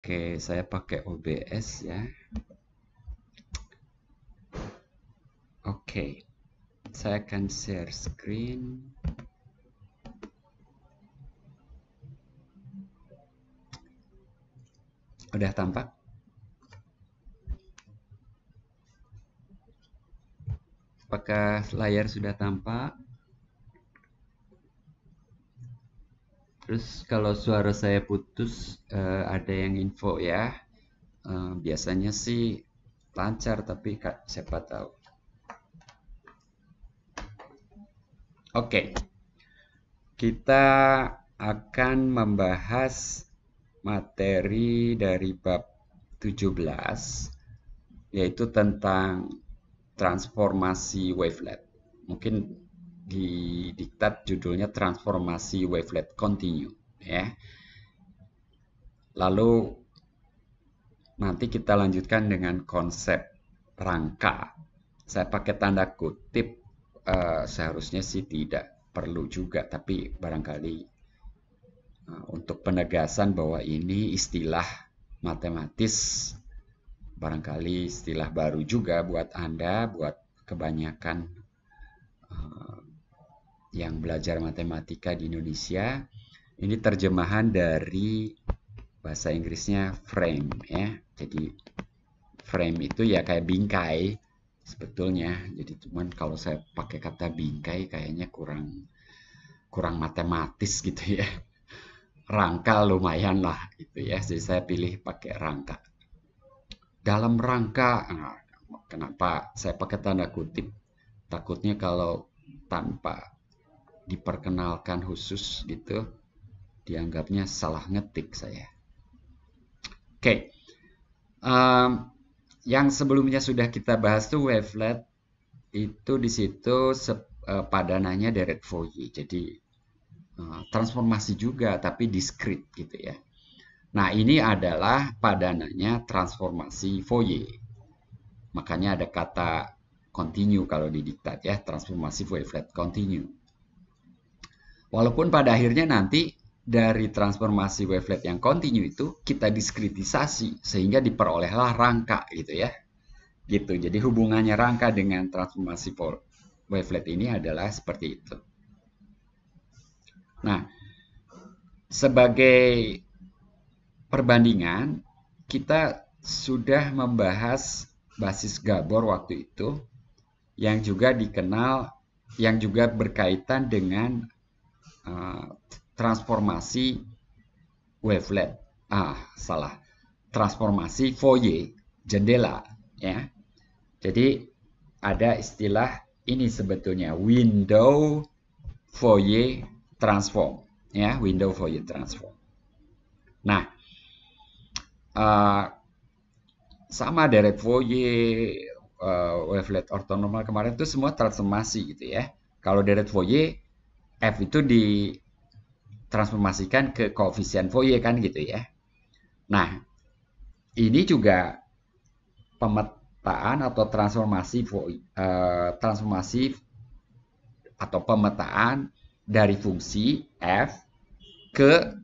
Oke, saya pakai OBS ya. Oke, saya akan share screen. Udah tampak? Apakah layar sudah tampak? Terus kalau suara saya putus, ada yang info ya. Biasanya sih lancar, tapi siapa tahu. Oke, kita akan membahas materi dari bab 17, yaitu tentang transformasi wavelet. Mungkin di diktat judulnya transformasi wavelet continue ya. Lalu nanti kita lanjutkan dengan konsep rangka. Saya pakai tanda kutip, seharusnya sih tidak perlu juga, tapi barangkali untuk penegasan bahwa ini istilah matematis, barangkali istilah baru juga buat Anda, buat kebanyakan yang belajar matematika di Indonesia. Ini terjemahan dari bahasa Inggrisnya frame ya. Jadi frame itu ya kayak bingkai sebetulnya. Jadi cuman kalau saya pakai kata bingkai kayaknya kurang matematis gitu ya. Rangka lumayan lah gitu ya. Jadi saya pilih pakai rangka. Dalam rangka, kenapa saya pakai tanda kutip? Takutnya kalau tanpa diperkenalkan khusus gitu, dianggapnya salah ngetik saya. Oke, yang sebelumnya sudah kita bahas tuh wavelet itu di situ padanannya deret Fourier. Jadi transformasi juga tapi diskrit gitu ya. Nah, ini adalah padanannya transformasi Fourier. Makanya ada kata continue kalau didiktat ya, transformasi wavelet continue. Walaupun pada akhirnya nanti dari transformasi wavelet yang continue itu kita diskritisasi sehingga diperolehlah rangka gitu ya. Gitu. Jadi hubungannya rangka dengan transformasi wavelet ini adalah seperti itu. Nah, sebagai perbandingan, kita sudah membahas basis Gabor waktu itu yang juga dikenal, yang juga berkaitan dengan transformasi wavelet. Transformasi Fourier, jendela ya. Jadi ada istilah ini sebetulnya window Fourier transform ya, window Fourier transform. Nah, sama deret Fourier, wavelet ortonormal kemarin itu semua transformasi gitu ya. Kalau deret Fourier, F itu ditransformasikan ke koefisien Fourier kan gitu ya. Nah, ini juga pemetaan atau transformasi atau pemetaan dari fungsi F ke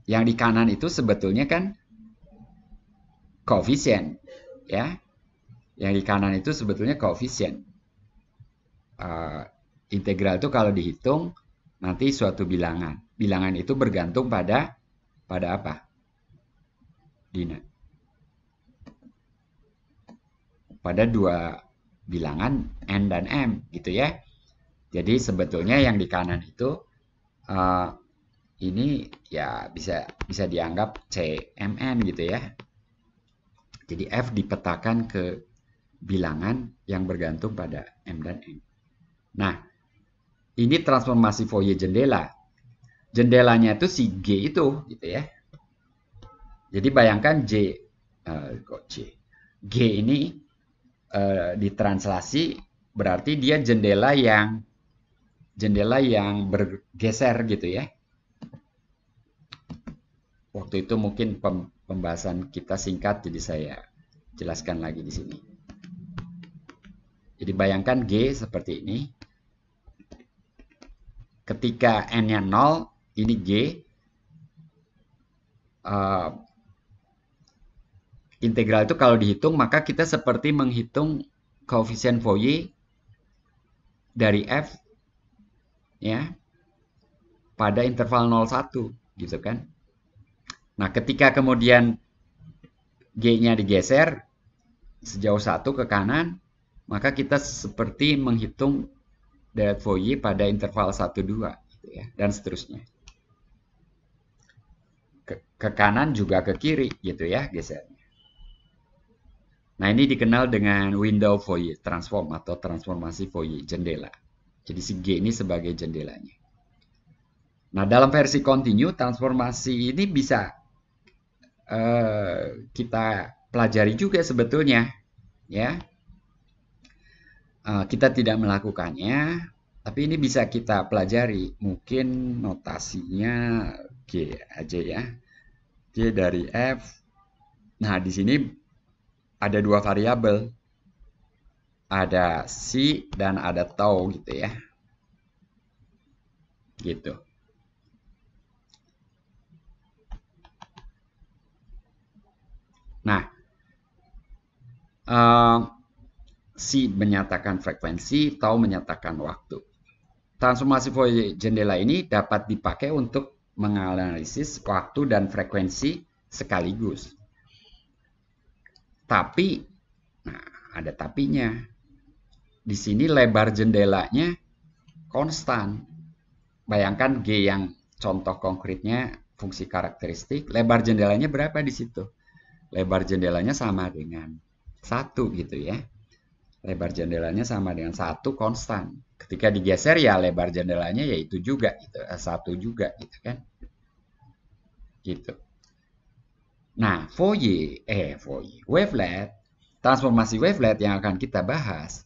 yang di kanan itu sebetulnya kan koefisien ya. Yang di kanan itu sebetulnya koefisien. Integral itu kalau dihitung nanti suatu bilangan. Bilangan itu bergantung pada apa? Dina. Pada dua bilangan n dan m gitu ya. Jadi sebetulnya yang di kanan itu ini ya bisa dianggap CMN gitu ya. Jadi F dipetakan ke bilangan yang bergantung pada M dan N. Nah, ini transformasi Fourier jendela. Jendelanya itu si G itu gitu ya. Jadi bayangkan G ini ditranslasi berarti dia jendela yang bergeser gitu ya. Waktu itu mungkin pembahasan kita singkat, jadi saya jelaskan lagi di sini. Jadi bayangkan G seperti ini. Ketika N-nya 0, ini G. integral itu kalau dihitung, maka kita seperti menghitung koefisien Fourier dari f ya pada interval 0,1 gitu kan. Nah, ketika kemudian G-nya digeser sejauh 1 ke kanan, maka kita seperti menghitung deret Fourier pada interval 1, 2 gitu ya, dan seterusnya. Ke kanan juga ke kiri gitu ya gesernya. Nah, ini dikenal dengan window Fourier transform atau transformasi Fourier, jendela. Jadi si G ini sebagai jendelanya. Nah, dalam versi continue, transformasi ini bisa kita pelajari juga sebetulnya. Ya, kita tidak melakukannya, tapi ini bisa kita pelajari. Mungkin notasinya G aja ya. G dari F. Nah, di sini ada dua variabel. Ada C dan ada tau gitu ya. Gitu. Nah, C menyatakan frekuensi, tau menyatakan waktu. Transformasi Fourier jendela ini dapat dipakai untuk menganalisis waktu dan frekuensi sekaligus. Tapi, nah ada tapinya. Di sini lebar jendelanya konstan. Bayangkan G yang contoh konkretnya fungsi karakteristik, lebar jendelanya berapa di situ? Lebar jendelanya sama dengan 1 gitu ya. Lebar jendelanya sama dengan 1 konstan. Ketika digeser ya lebar jendelanya yaitu juga gitu, 1 juga gitu kan. Gitu. Nah, wavelet, transformasi wavelet yang akan kita bahas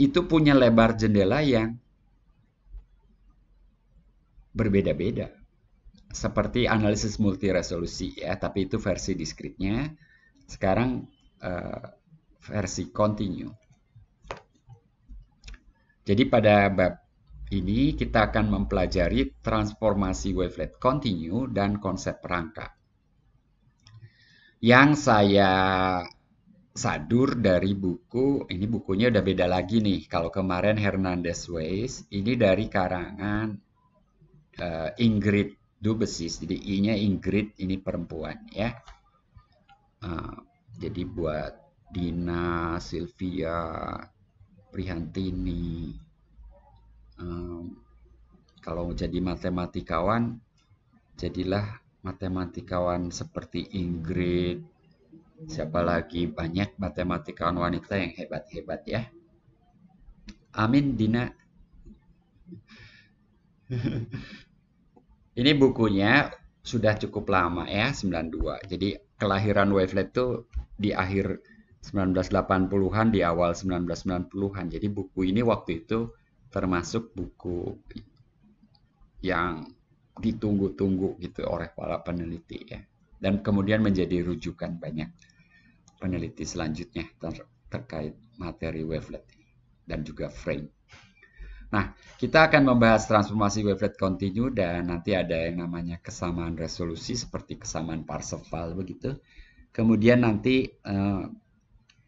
itu punya lebar jendela yang berbeda-beda. Seperti analisis multiresolusi ya, tapi itu versi diskritnya. Sekarang versi continue. Jadi pada bab ini kita akan mempelajari transformasi wavelet continue dan konsep perangkat. Yang saya sadur dari buku, ini bukunya udah beda lagi nih. Kalau kemarin Hernandez Weiss, ini dari karangan Ingrid Dubesis, jadi I-nya Ingrid, ini perempuan ya. Jadi buat Dina, Sylvia, Prihantini, kalau jadi matematikawan, jadilah matematikawan seperti Ingrid. Siapa lagi, banyak matematikawan wanita yang hebat-hebat ya. Amin, Dina. Ini bukunya sudah cukup lama ya, 92. Jadi kelahiran wavelet itu di akhir 1980-an, di awal 1990-an. Jadi buku ini waktu itu termasuk buku yang ditunggu-tunggu gitu oleh para peneliti ya. Dan kemudian menjadi rujukan banyak peneliti selanjutnya terkait materi wavelet dan juga frame. Nah, kita akan membahas transformasi wavelet continue dan nanti ada yang namanya kesamaan resolusi seperti kesamaan Parseval begitu. Kemudian nanti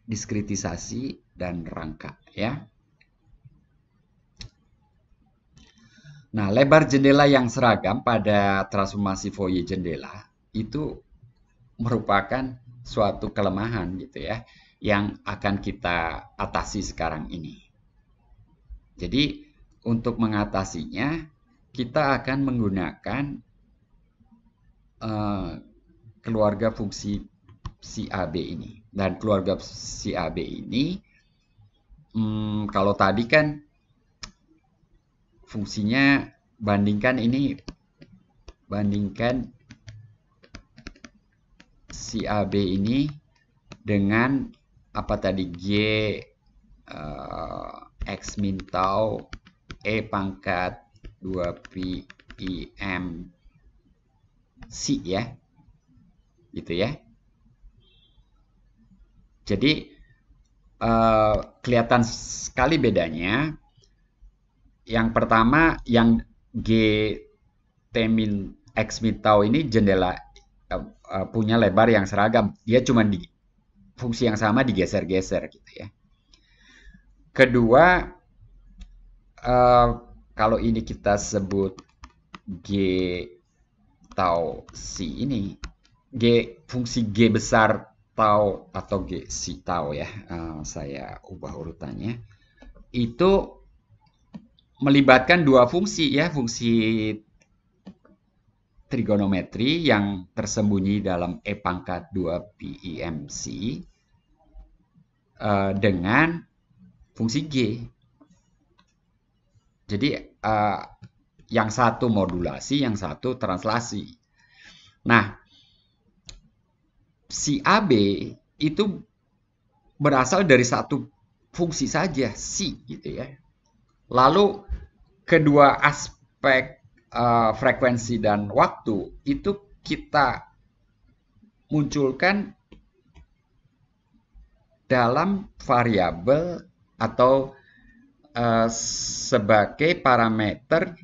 diskritisasi dan rangka ya. Nah, lebar jendela yang seragam pada transformasi Fourier jendela itu merupakan suatu kelemahan gitu ya yang akan kita atasi sekarang ini. Jadi untuk mengatasinya, kita akan menggunakan keluarga fungsi si AB ini. Dan keluarga si AB ini, kalau tadi kan fungsinya bandingkan si AB ini dengan apa tadi G X min tau E pangkat 2 pi I M C ya. Gitu ya. Jadi kelihatan sekali bedanya. Yang pertama yang G T min X min tau ini jendela punya lebar yang seragam. Dia cuma fungsi yang sama digeser-geser gitu ya. Kedua, kalau ini kita sebut G tau si ini, fungsi G besar tau atau G si tau ya, saya ubah urutannya, itu melibatkan dua fungsi ya, fungsi trigonometri yang tersembunyi dalam E pangkat 2 pi IMC dengan fungsi G. Jadi yang satu modulasi, yang satu translasi. Nah, si AB itu berasal dari satu fungsi saja, si gitu ya. Lalu kedua aspek frekuensi dan waktu itu kita munculkan dalam variabel atau sebagai parameter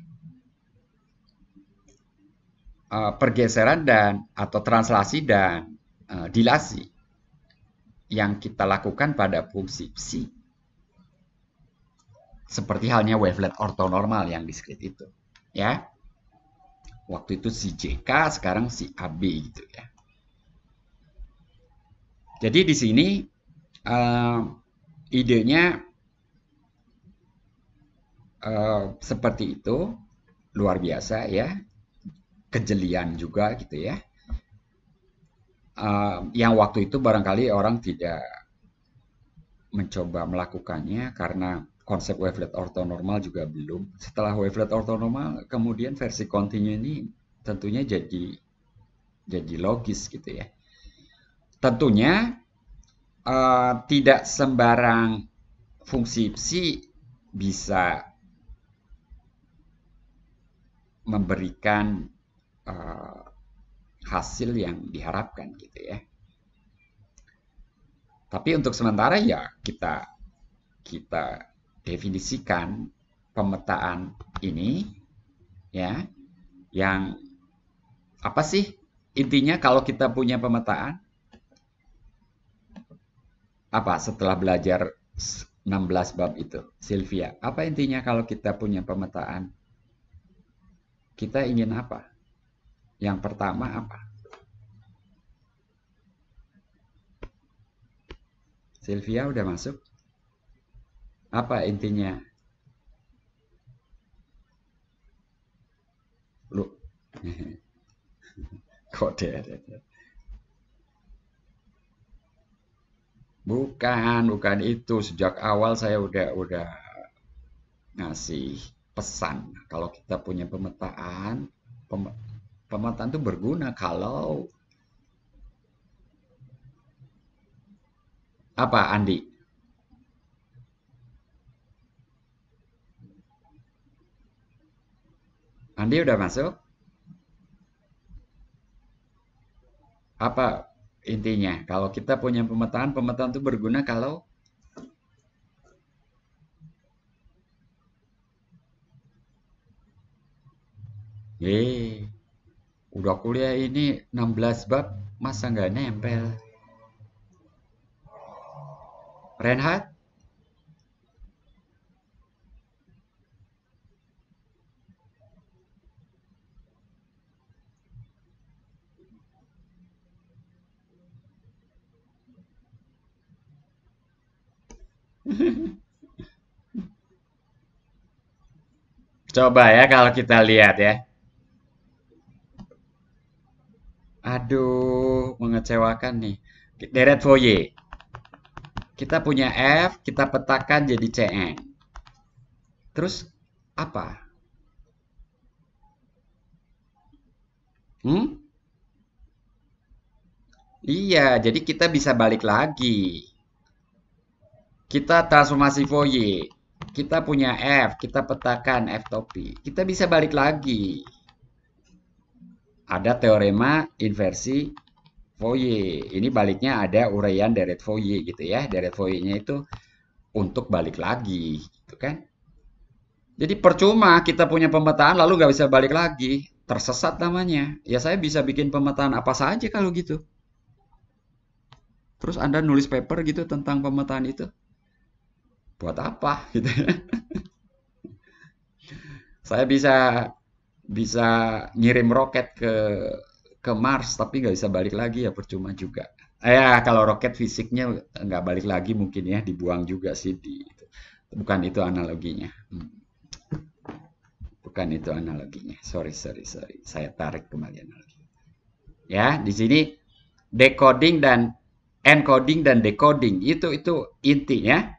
pergeseran dan atau translasi dan dilasi yang kita lakukan pada fungsi psi. Seperti halnya wavelet ortonormal yang diskrit itu, ya. Waktu itu si JK, sekarang si AB gitu ya. Jadi di sini idenya seperti itu, luar biasa ya, kejelian juga gitu ya. Yang waktu itu barangkali orang tidak mencoba melakukannya karena konsep wavelet ortonormal juga belum. Setelah wavelet ortonormal, kemudian versi kontinu ini tentunya jadi logis gitu ya. Tentunya tidak sembarang fungsi psi bisa memberikan hasil yang diharapkan gitu ya. Tapi untuk sementara ya kita definisikan pemetaan ini ya, yang apa sih intinya kalau kita punya pemetaan? Apa setelah belajar 16 bab itu, Sylvia? Apa intinya kalau kita punya pemetaan? Kita ingin apa? Yang pertama apa? Sylvia udah masuk? Apa intinya? Lu kode. Bukan itu. Sejak awal saya udah ngasih pesan. Kalau kita punya pemetaan, pemetaan itu berguna kalau apa, Andi? Andi udah masuk? Apa intinya? Kalau kita punya pemetaan, pemetaan itu berguna kalau udah kuliah ini 16 bab, masa nggak nempel? Renhat? Coba ya kalau kita lihat ya. Aduh, mengecewakan nih. Deret Fourier. Kita punya F, kita petakan jadi Cn. Terus apa? Iya, jadi kita bisa balik lagi. Kita transformasi Fourier. Kita punya F, kita petakan F topi. Kita bisa balik lagi. Ada teorema inversi Fourier. Ini baliknya ada uraian deret Fourier gitu ya. Deret Fourier-nya itu untuk balik lagi, gitu kan? Jadi percuma kita punya pemetaan lalu nggak bisa balik lagi. Tersesat namanya. Ya saya bisa bikin pemetaan apa saja kalau gitu. Terus terus Anda nulis paper gitu tentang pemetaan itu. Buat apa gitu ya. Saya bisa ngirim roket ke Mars tapi nggak bisa balik lagi ya percuma juga. Ya kalau roket fisiknya nggak balik lagi mungkin ya dibuang juga sih bukan itu analoginya. Bukan itu analoginya. Sorry. Saya tarik kembali analogi. Ya, di sini decoding dan encoding dan decoding itu intinya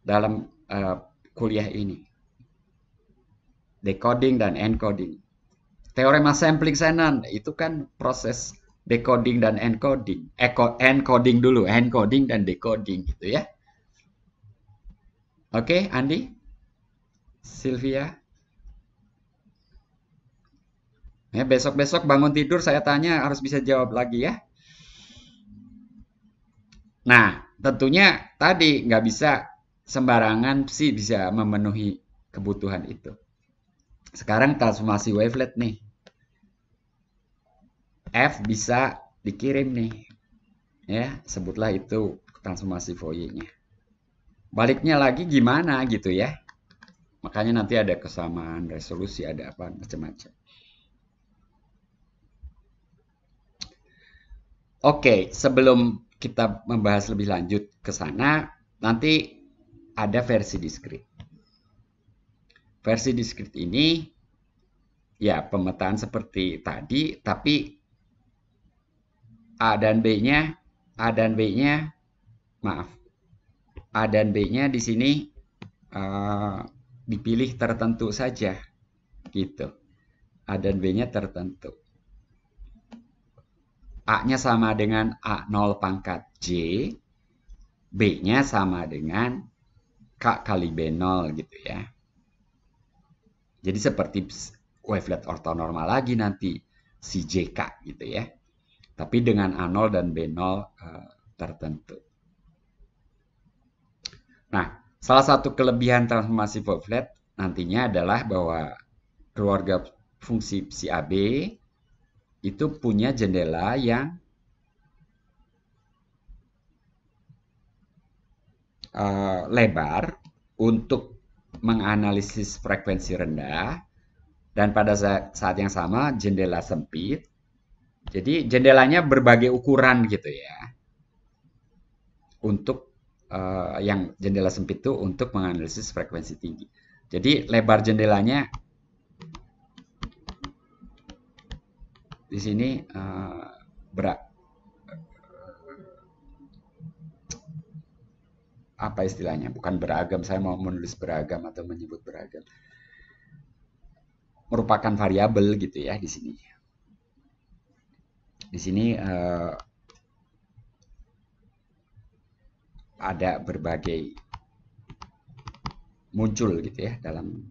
dalam kuliah ini. Decoding dan encoding. Teorema sampling Shannon itu kan proses decoding dan encoding. Encoding dulu, encoding dan decoding gitu ya. Oke, Andi? Sylvia? Ya, besok-besok bangun tidur saya tanya harus bisa jawab lagi ya. Nah, tentunya tadi nggak bisa sembarangan sih bisa memenuhi kebutuhan itu. Sekarang transformasi wavelet nih. F bisa dikirim nih. Ya, sebutlah itu transformasi Fourier-nya. Baliknya lagi gimana gitu ya. Makanya nanti ada kesamaan resolusi, ada apa macam-macam. Oke, sebelum kita membahas lebih lanjut ke sana, nanti ada versi diskrit. Versi diskrit ini ya pemetaan seperti tadi, tapi A dan B-nya, maaf, A dan B-nya di sini dipilih tertentu saja, gitu. A dan B-nya tertentu. A-nya sama dengan A0 pangkat J, B-nya sama dengan K kali B0 gitu ya. Jadi seperti wavelet ortonormal lagi nanti, si JK gitu ya. Tapi dengan A0 dan B0 tertentu. Nah, salah satu kelebihan transformasi wavelet nantinya adalah bahwa keluarga fungsi psi AB itu punya jendela yang lebar untuk menganalisis frekuensi rendah dan pada saat yang sama jendela sempit. Jadi jendelanya berbagai ukuran gitu ya. Untuk yang jendela sempit itu untuk menganalisis frekuensi tinggi. Jadi lebar jendelanya di sini apa istilahnya? Bukan beragam, saya mau menulis beragam atau menyebut beragam. Merupakan variabel gitu ya di sini. Di sini ada berbagai muncul gitu ya dalam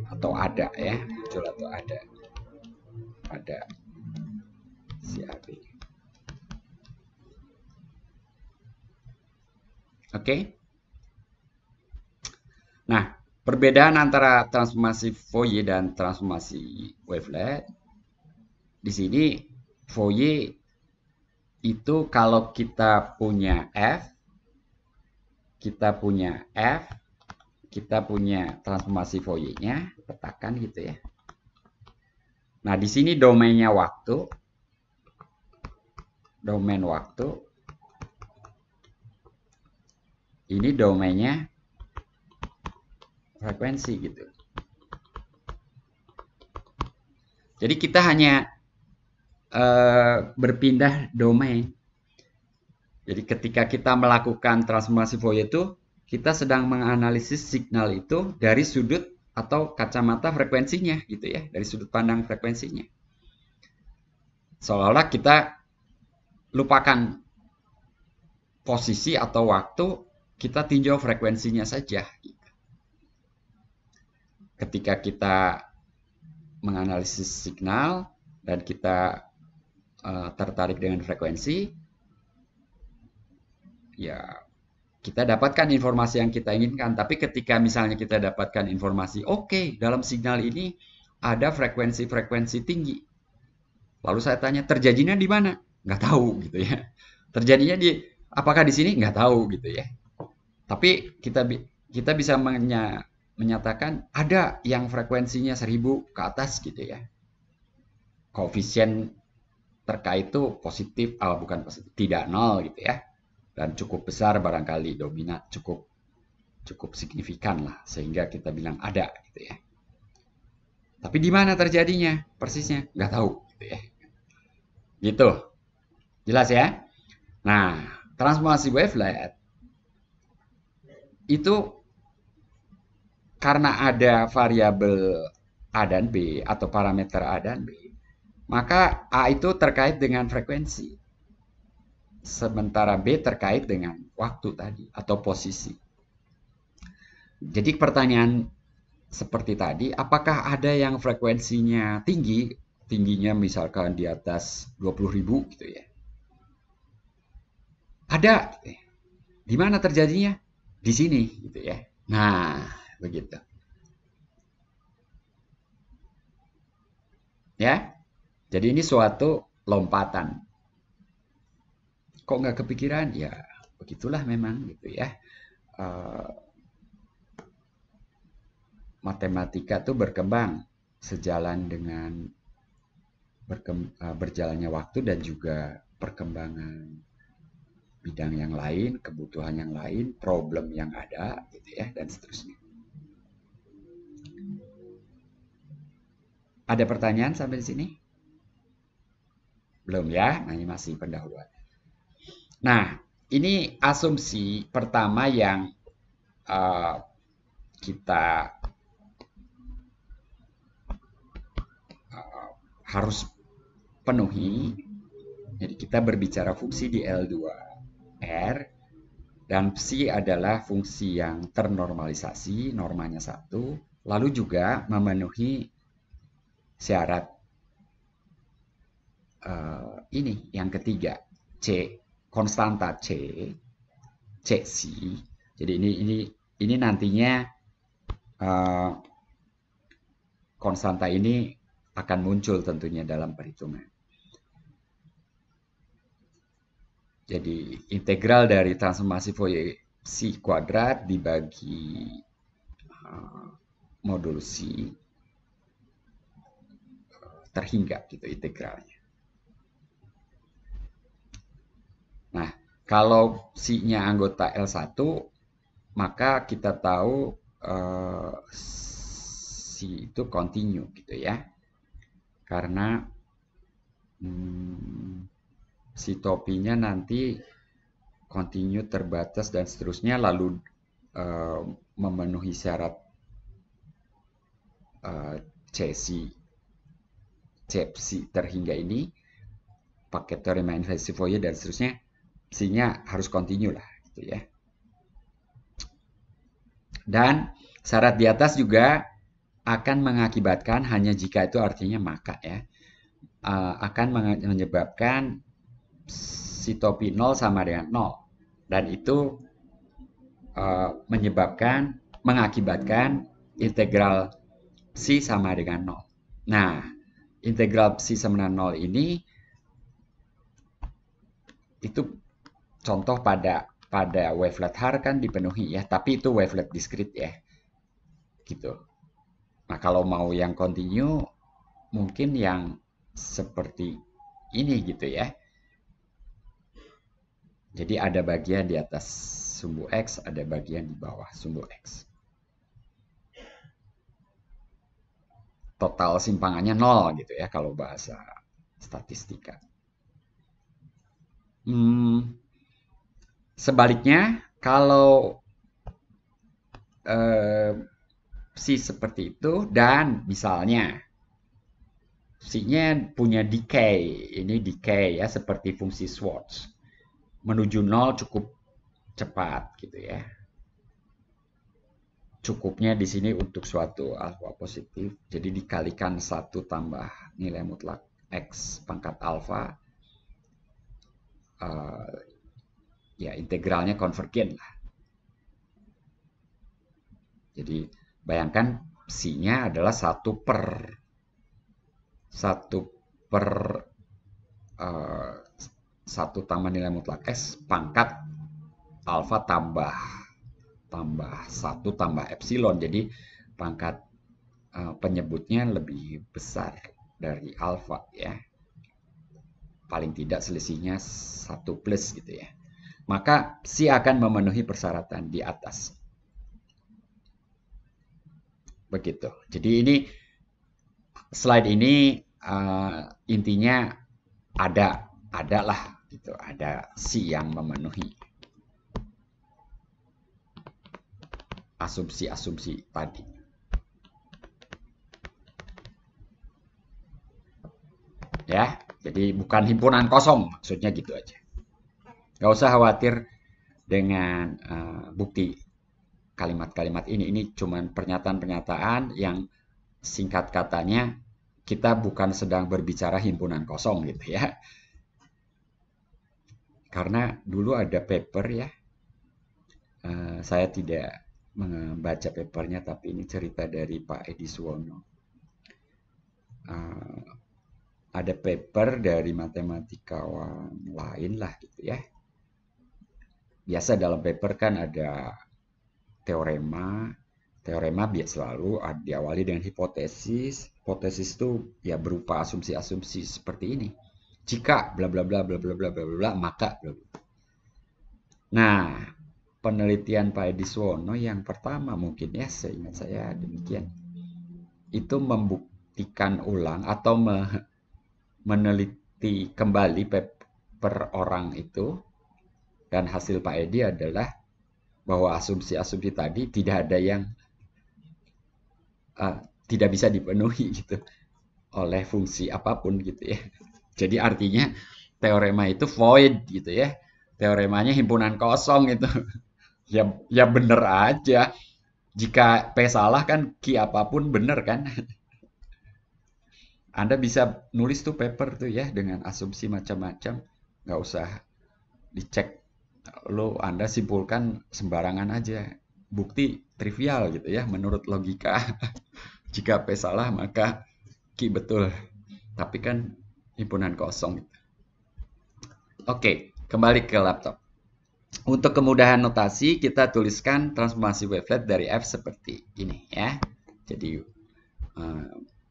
atau ada ya, muncul atau ada pada si AB. Oke. Nah, perbedaan antara transformasi Fourier dan transformasi wavelet di sini Fourier itu kalau kita punya F, kita punya transformasi Fourier-nya, petakan gitu ya. Nah, di sini domainnya waktu, domain waktu, ini domainnya frekuensi gitu. Jadi kita hanya berpindah domain. Jadi ketika kita melakukan transformasi Fourier itu, kita sedang menganalisis signal itu dari sudut atau kacamata frekuensinya gitu ya, dari sudut pandang frekuensinya. Seolah-olah kita lupakan posisi atau waktu, kita tinjau frekuensinya saja. Ketika kita menganalisis signal dan kita tertarik dengan frekuensi, ya kita dapatkan informasi yang kita inginkan. Tapi ketika misalnya kita dapatkan informasi, oke, dalam signal ini ada frekuensi-frekuensi tinggi. Lalu saya tanya, terjadinya di mana? Nggak tahu gitu ya. Terjadinya apakah di sini? Nggak tahu gitu ya. Tapi kita bisa menyatakan ada yang frekuensinya 1000 ke atas gitu ya. Koefisien terkait itu positif, bukan positif, tidak nol gitu ya. Dan cukup besar barangkali, dominan cukup signifikan lah, sehingga kita bilang ada gitu ya. Tapi di mana terjadinya persisnya nggak tahu gitu ya. Gitu, jelas ya. Nah, transformasi wavelet itu karena ada variabel A dan B atau parameter A dan B, maka A itu terkait dengan frekuensi. Sementara B terkait dengan waktu tadi atau posisi. Jadi pertanyaan seperti tadi, apakah ada yang frekuensinya tinggi, tingginya misalkan di atas 20.000 gitu ya? Ada. Di mana terjadinya? Di sini gitu ya. Nah, begitu. Ya. Jadi ini suatu lompatan. Kok nggak kepikiran? Ya, begitulah memang gitu ya. Matematika tuh berkembang sejalan dengan berjalannya waktu dan juga perkembangan bidang yang lain, kebutuhan yang lain, problem yang ada gitu ya, dan seterusnya. Ada pertanyaan sampai di sini? Belum ya? Nah, ini masih pendahuluan. Nah, ini asumsi pertama yang kita harus penuhi. Jadi kita berbicara fungsi di L2R, dan psi adalah fungsi yang ternormalisasi, normanya 1, lalu juga memenuhi syarat ini yang ketiga, C, konstanta Cc. Jadi ini nantinya konstanta ini akan muncul tentunya dalam perhitungan. Jadi integral dari transformasi Fourier psi kuadrat dibagi modulus psi terhingga gitu integralnya. Nah, kalau psi-nya anggota L1, maka kita tahu psi itu kontinu gitu ya. Karena psi topinya nanti kontinu terbatas dan seterusnya, lalu memenuhi syarat Cpsi terhingga ini, pakai teorema inversi Fourier dan seterusnya, psi-nya harus kontinu lah gitu ya. Dan syarat di atas juga akan mengakibatkan, hanya jika itu artinya maka ya, akan menyebabkan psi topi 0 sama dengan 0, dan itu mengakibatkan integral psi sama dengan 0. Nah, integral psi sama dengan 0 ini itu contoh pada wavelet Haar kan dipenuhi ya, tapi itu wavelet diskrit ya. Gitu. Nah, kalau mau yang kontinu mungkin yang seperti ini gitu ya. Jadi ada bagian di atas sumbu X, ada bagian di bawah sumbu X. Total simpangannya 0 gitu ya kalau bahasa statistika. Sebaliknya, kalau psi seperti itu dan misalnya psi-nya punya decay, ini decay ya, seperti fungsi Schwartz, menuju 0 cukup cepat gitu ya. Cukupnya di sini untuk suatu alfa positif, jadi dikalikan 1 tambah nilai mutlak X pangkat alfa, ya integralnya konvergen lah Jadi bayangkan psi-nya adalah 1 per 1 tambah nilai mutlak S pangkat alfa tambah 1 tambah epsilon. Jadi pangkat penyebutnya lebih besar dari alfa ya. Paling tidak selisihnya 1 plus gitu ya. Maka psi akan memenuhi persyaratan di atas. Begitu. Jadi ini slide ini intinya ada lah gitu, ada psi yang memenuhi asumsi-asumsi tadi. Ya, jadi bukan himpunan kosong, maksudnya gitu aja. Gak usah khawatir dengan bukti kalimat-kalimat ini. Ini cuma pernyataan-pernyataan yang singkat katanya kita bukan sedang berbicara himpunan kosong gitu ya. Karena dulu ada paper ya, saya tidak membaca papernya, tapi ini cerita dari Pak Edi Suwono. Ada paper dari matematikawan lain lah gitu ya. Biasa dalam paper kan ada teorema. Teorema biasa selalu diawali dengan hipotesis. Hipotesis itu ya berupa asumsi-asumsi seperti ini. Jika bla bla bla bla bla bla bla bla maka bla bla. Nah, penelitian Pak Edi Suwono yang pertama mungkin ya, seingat saya demikian. Itu membuktikan ulang atau meneliti kembali paper orang itu, dan hasil Pak Edi adalah bahwa asumsi-asumsi tadi tidak ada yang tidak bisa dipenuhi gitu oleh fungsi apapun gitu ya. Jadi artinya teorema itu void gitu ya. Teoremanya himpunan kosong itu. Ya bener aja. Jika P salah kan Q apapun bener kan. Anda bisa nulis tuh paper tuh ya dengan asumsi macam-macam. Nggak usah dicek. Anda simpulkan sembarangan aja. Bukti trivial gitu ya menurut logika. Jika P salah maka Q betul. Tapi kan himpunan kosong. Oke, kembali ke laptop. Untuk kemudahan notasi, kita tuliskan transformasi wavelet dari F seperti ini ya. Jadi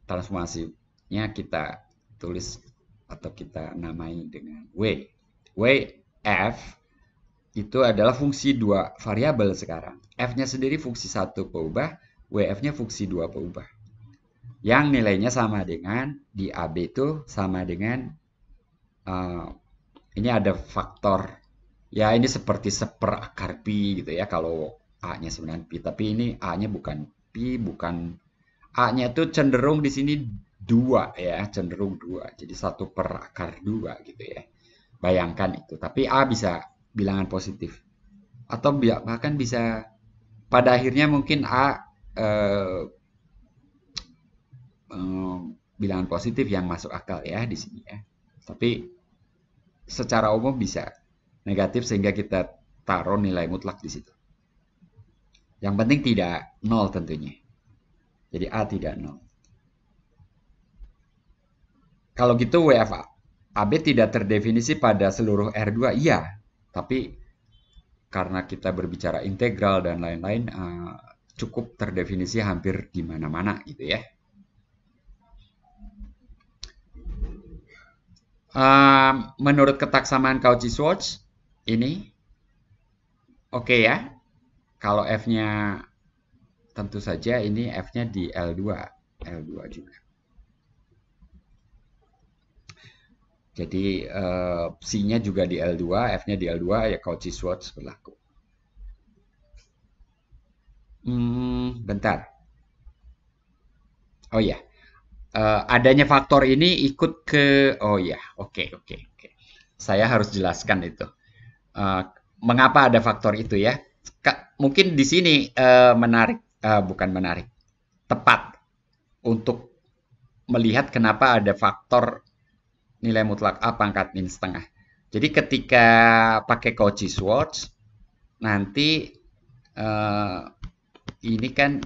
transformasinya kita tulis atau kita namai dengan W. W F itu adalah fungsi 2 variabel sekarang. F-nya sendiri fungsi 1 peubah, WF-nya fungsi 2 peubah. Yang nilainya sama dengan di AB itu sama dengan ini ada faktor ya, ini seperti seperakar pi gitu ya kalau A-nya 9 pi, tapi ini A-nya bukan pi, bukan A-nya itu cenderung di sini 2 ya, cenderung 2. Jadi 1 per akar 2 gitu ya. Bayangkan itu. Tapi A bisa bilangan positif. Atau bahkan bisa pada akhirnya mungkin A bilangan positif yang masuk akal ya di sini ya. Tapi secara umum bisa negatif sehingga kita taruh nilai mutlak di situ. Yang penting tidak 0 tentunya. Jadi A tidak 0. Kalau gitu WF AB tidak terdefinisi pada seluruh R2, iya. Tapi karena kita berbicara integral dan lain-lain, cukup terdefinisi hampir di mana-mana gitu ya. Menurut ketaksamaan Cauchy-Schwarz ini oke ya. Kalau F-nya tentu saja ini F-nya di L2 juga. Jadi psi-nya juga di L2, F-nya di L2 ya, Cauchy-Schwarz berlaku. Bentar. Oh ya. Adanya faktor ini ikut ke oke. Saya harus jelaskan itu. Mengapa ada faktor itu ya? Mungkin di sini tepat untuk melihat kenapa ada faktor nilai mutlak A pangkat min setengah. Jadi ketika pakai Cauchy-Schwarz nanti ini kan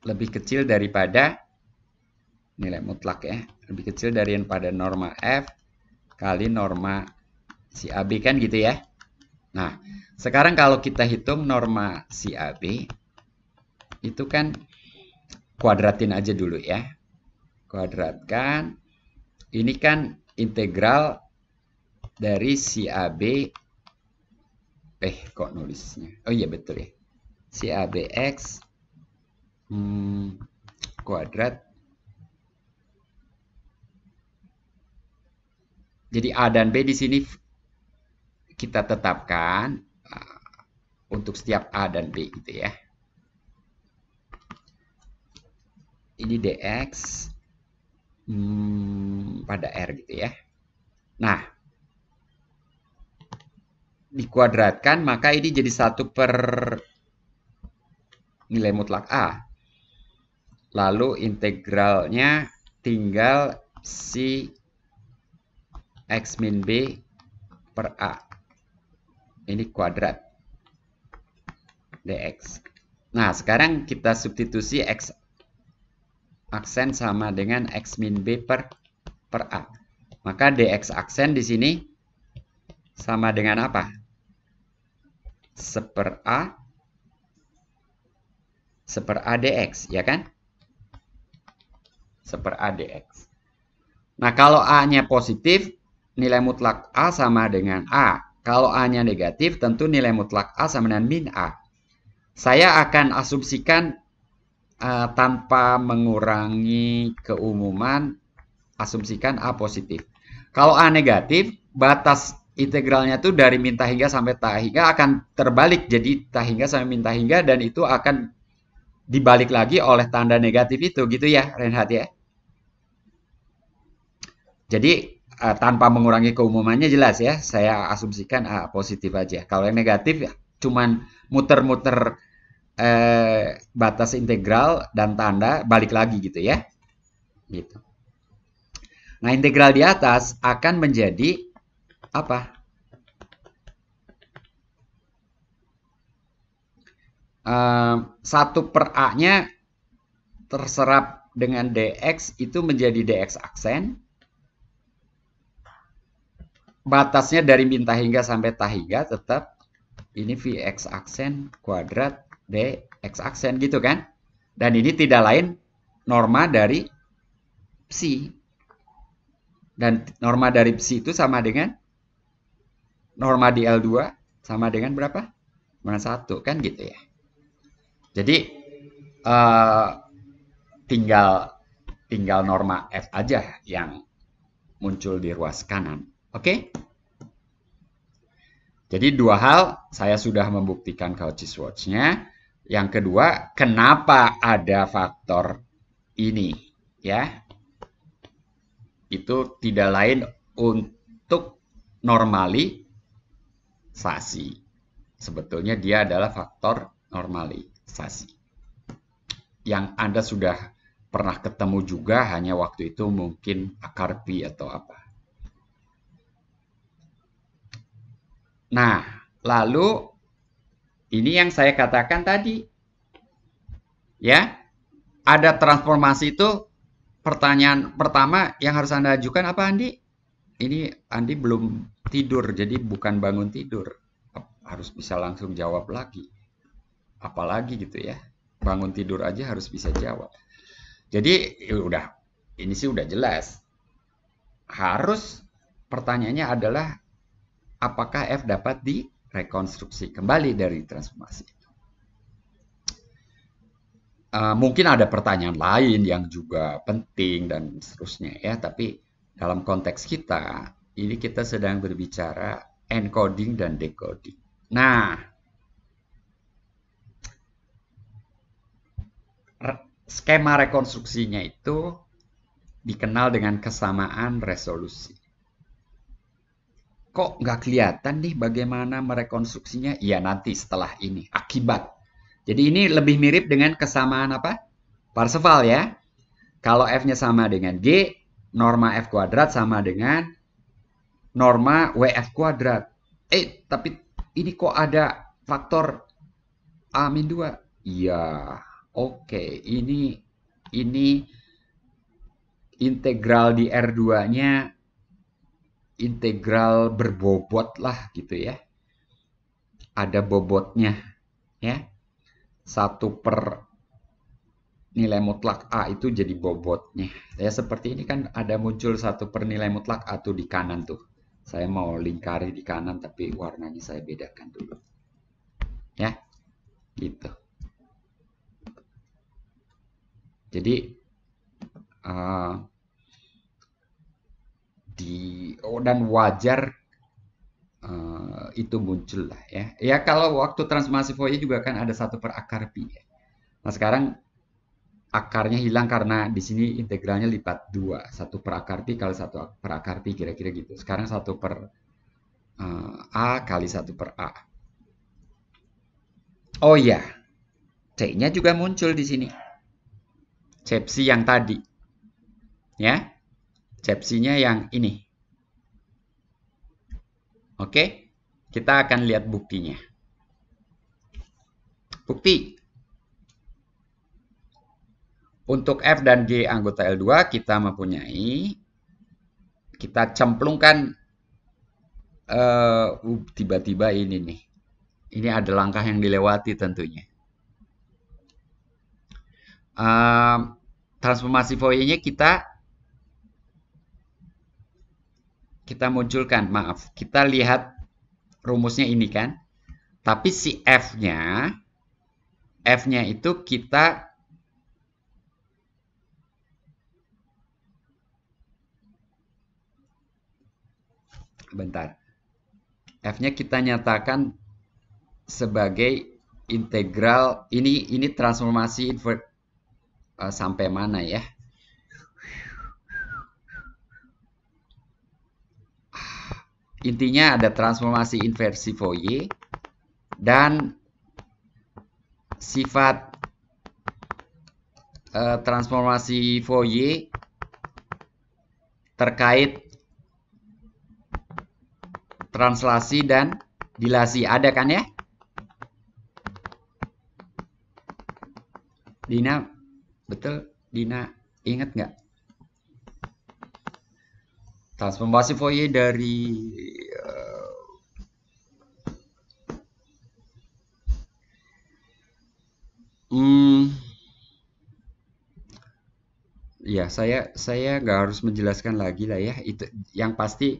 lebih kecil daripada nilai mutlak ya. Lebih kecil daripada norma F kali norma si AB kan gitu ya. Nah, sekarang kalau kita hitung norma si AB, itu kan kuadratin aja dulu ya. Kuadratkan. Ini kan integral dari si AB. Kok nulisnya? Oh iya betul ya. Si ABX kuadrat. Jadi A dan B di sini kita tetapkan untuk setiap A dan B gitu ya. Ini dx pada R gitu ya. Nah, dikuadratkan maka ini jadi 1 per nilai mutlak A. Lalu integralnya tinggal si X min B per A. Ini kuadrat dx. Nah, sekarang kita substitusi X aksen sama dengan X min B per A. Maka dx aksen di sini sama dengan apa? 1/A dx, ya kan? 1/A dx. Nah, kalau A-nya positif, nilai mutlak A sama dengan A. Kalau A-nya negatif, tentu nilai mutlak A sama dengan min A. Saya akan asumsikan tanpa mengurangi keumuman, asumsikan A positif. Kalau A negatif, batas integralnya tuh dari min ta hingga sampai ta hingga akan terbalik. Jadi ta hingga sampai min ta hingga, dan itu akan dibalik lagi oleh tanda negatif itu, gitu ya, Renhat ya. Jadi tanpa mengurangi keumumannya jelas ya, saya asumsikan A positif aja. Kalau yang negatif ya cuman muter-muter batas integral dan tanda balik lagi gitu ya. Gitu. Nah, integral di atas akan menjadi apa? 1/A-nya terserap dengan dx itu menjadi dx aksen. Batasnya dari min ta hingga sampai ta hingga tetap ini Vx aksen kuadrat dx aksen gitu kan. Dan ini tidak lain norma dari psi. Dan norma dari psi itu sama dengan norma di L2 sama dengan berapa? Sama 1 kan gitu ya. Jadi tinggal norma F aja yang muncul di ruas kanan. Oke? Jadi 2 hal saya sudah membuktikan Cauchy-Schwarz-nya. Yang kedua, kenapa ada faktor ini? Ya, itu tidak lain untuk normalisasi. Sebetulnya dia adalah faktor normalisasi. Yang Anda sudah pernah ketemu juga, hanya waktu itu mungkin akar pi atau apa. Nah, lalu ini yang saya katakan tadi. Ya, ada transformasi itu. Pertanyaan pertama yang harus Anda ajukan apa, Andi? Ini Andi belum tidur, jadi bukan bangun tidur. Harus bisa langsung jawab lagi. Apalagi gitu ya. Bangun tidur aja harus bisa jawab. Jadi udah, ini sih udah jelas. Harus pertanyaannya adalah apakah F dapat direkonstruksi kembali dari transformasi itu. Mungkin ada pertanyaan lain yang juga penting dan seterusnya ya, tapi dalam konteks kita, ini kita sedang berbicara encoding dan decoding. Nah, skema rekonstruksinya itu dikenal dengan kesamaan resolusi. Kok nggak kelihatan nih bagaimana merekonstruksinya? Iya, nanti setelah ini, akibat. Jadi ini lebih mirip dengan kesamaan apa? Parseval ya. Kalau F-nya sama dengan G, norma F kuadrat sama dengan norma WF kuadrat. Tapi ini kok ada faktor A-2. Iya. Oke, ini integral di R2-nya integral berbobot lah gitu ya. Ada bobotnya ya. 1/, nilai mutlak A itu jadi bobotnya. Ya seperti ini kan ada muncul 1/, nilai mutlak A tuh di kanan tuh. Saya mau lingkari di kanan tapi warnanya saya bedakan dulu. Ya, gitu. Jadi dan wajar itu muncul lah ya. Ya kalau waktu transformasi Fourier juga kan ada 1/akar pi ya. Nah sekarang akarnya hilang karena di sini integralnya lipat 2. 1/akar pi kali 1/akar pi kira-kira gitu. Sekarang 1/A kali 1/A. Oh iya, C-nya juga muncul di sini. Cepsi yang tadi. Ya. Cepsinya yang ini. Oke. Kita akan lihat buktinya. Bukti. Untuk F dan G anggota L2 kita mempunyai, kita cemplungkan tiba-tiba ini nih. Ini ada langkah yang dilewati tentunya. Transformasi Fourier-nya kita munculkan, maaf. Kita lihat rumusnya ini kan. Tapi si F-nya itu kita bentar. F-nya kita nyatakan sebagai integral, ini transformasi invert sampai mana ya? Intinya ada transformasi inversi Fourier dan sifat transformasi Fourier terkait translasi dan dilasi. Ada kan ya? Dina, betul? Dina, ingat nggak? Transformasi Fourier dari ya saya nggak harus menjelaskan lagi lah ya. Itu yang pasti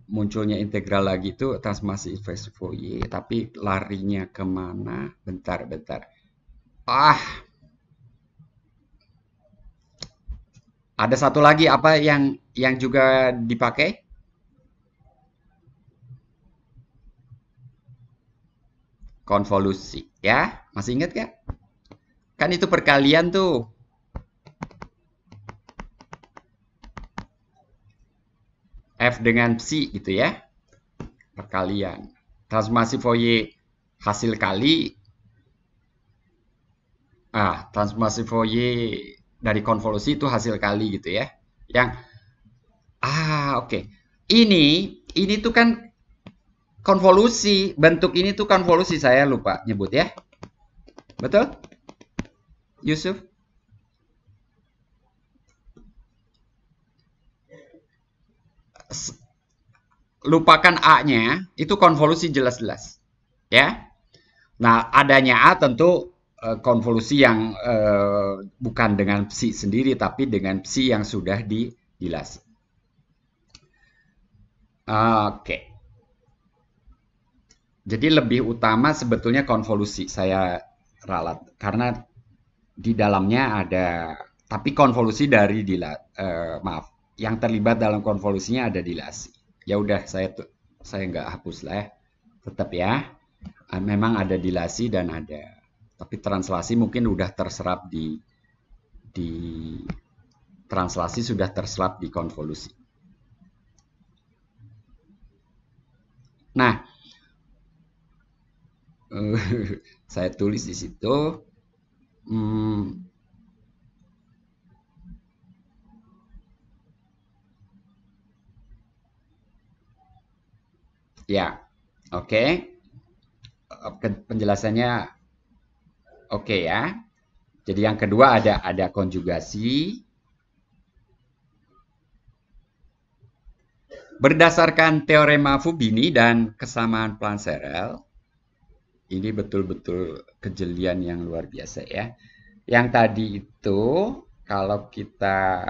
munculnya integral lagi itu transformasi inversi Fourier. Tapi larinya kemana? Bentar. Ada satu lagi apa yang juga dipakai? Konvolusi, ya. Masih ingat gak? Kan itu perkalian tuh. F dengan psi gitu ya. Perkalian. Transformasi Fourier hasil kali. Transformasi Fourier dari konvolusi itu hasil kali gitu ya. Yang oke. Ini tuh kan konvolusi. Bentuk ini tuh konvolusi, saya lupa nyebut ya. Betul? Yusuf? Lupakan A-nya, itu konvolusi jelas-jelas. Ya. Nah, adanya A tentu konvolusi yang bukan dengan psi sendiri, tapi dengan psi yang sudah dilasi. Oke. Jadi lebih utama sebetulnya konvolusi saya ralat. Karena di dalamnya ada, tapi konvolusi dari maaf, yang terlibat dalam konvolusinya ada dilasi. Ya udah, saya nggak hapus lah ya. Tetap ya. Memang ada dilasi dan ada, tapi translasi mungkin udah terserap di translasi sudah terserap di konvolusi. Nah, saya tulis di situ. Ya, oke. penjelasannya oke ya. Jadi yang kedua ada konjugasi. Berdasarkan teorema Fubini dan kesamaan Plancherel, ini betul-betul kejelian yang luar biasa ya. Yang tadi itu kalau kita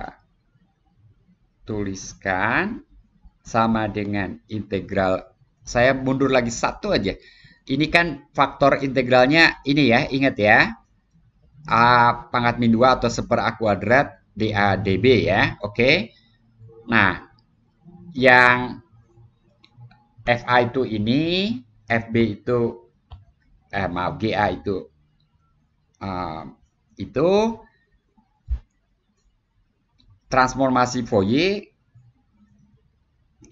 tuliskan sama dengan integral, saya mundur lagi satu aja. Ini kan faktor integralnya ini ya, ingat ya. A pangkat min 2 atau seper A kuadrat dA dB ya, oke. Nah, yang FA itu ini, FB itu, maaf, GA itu transformasi Fourier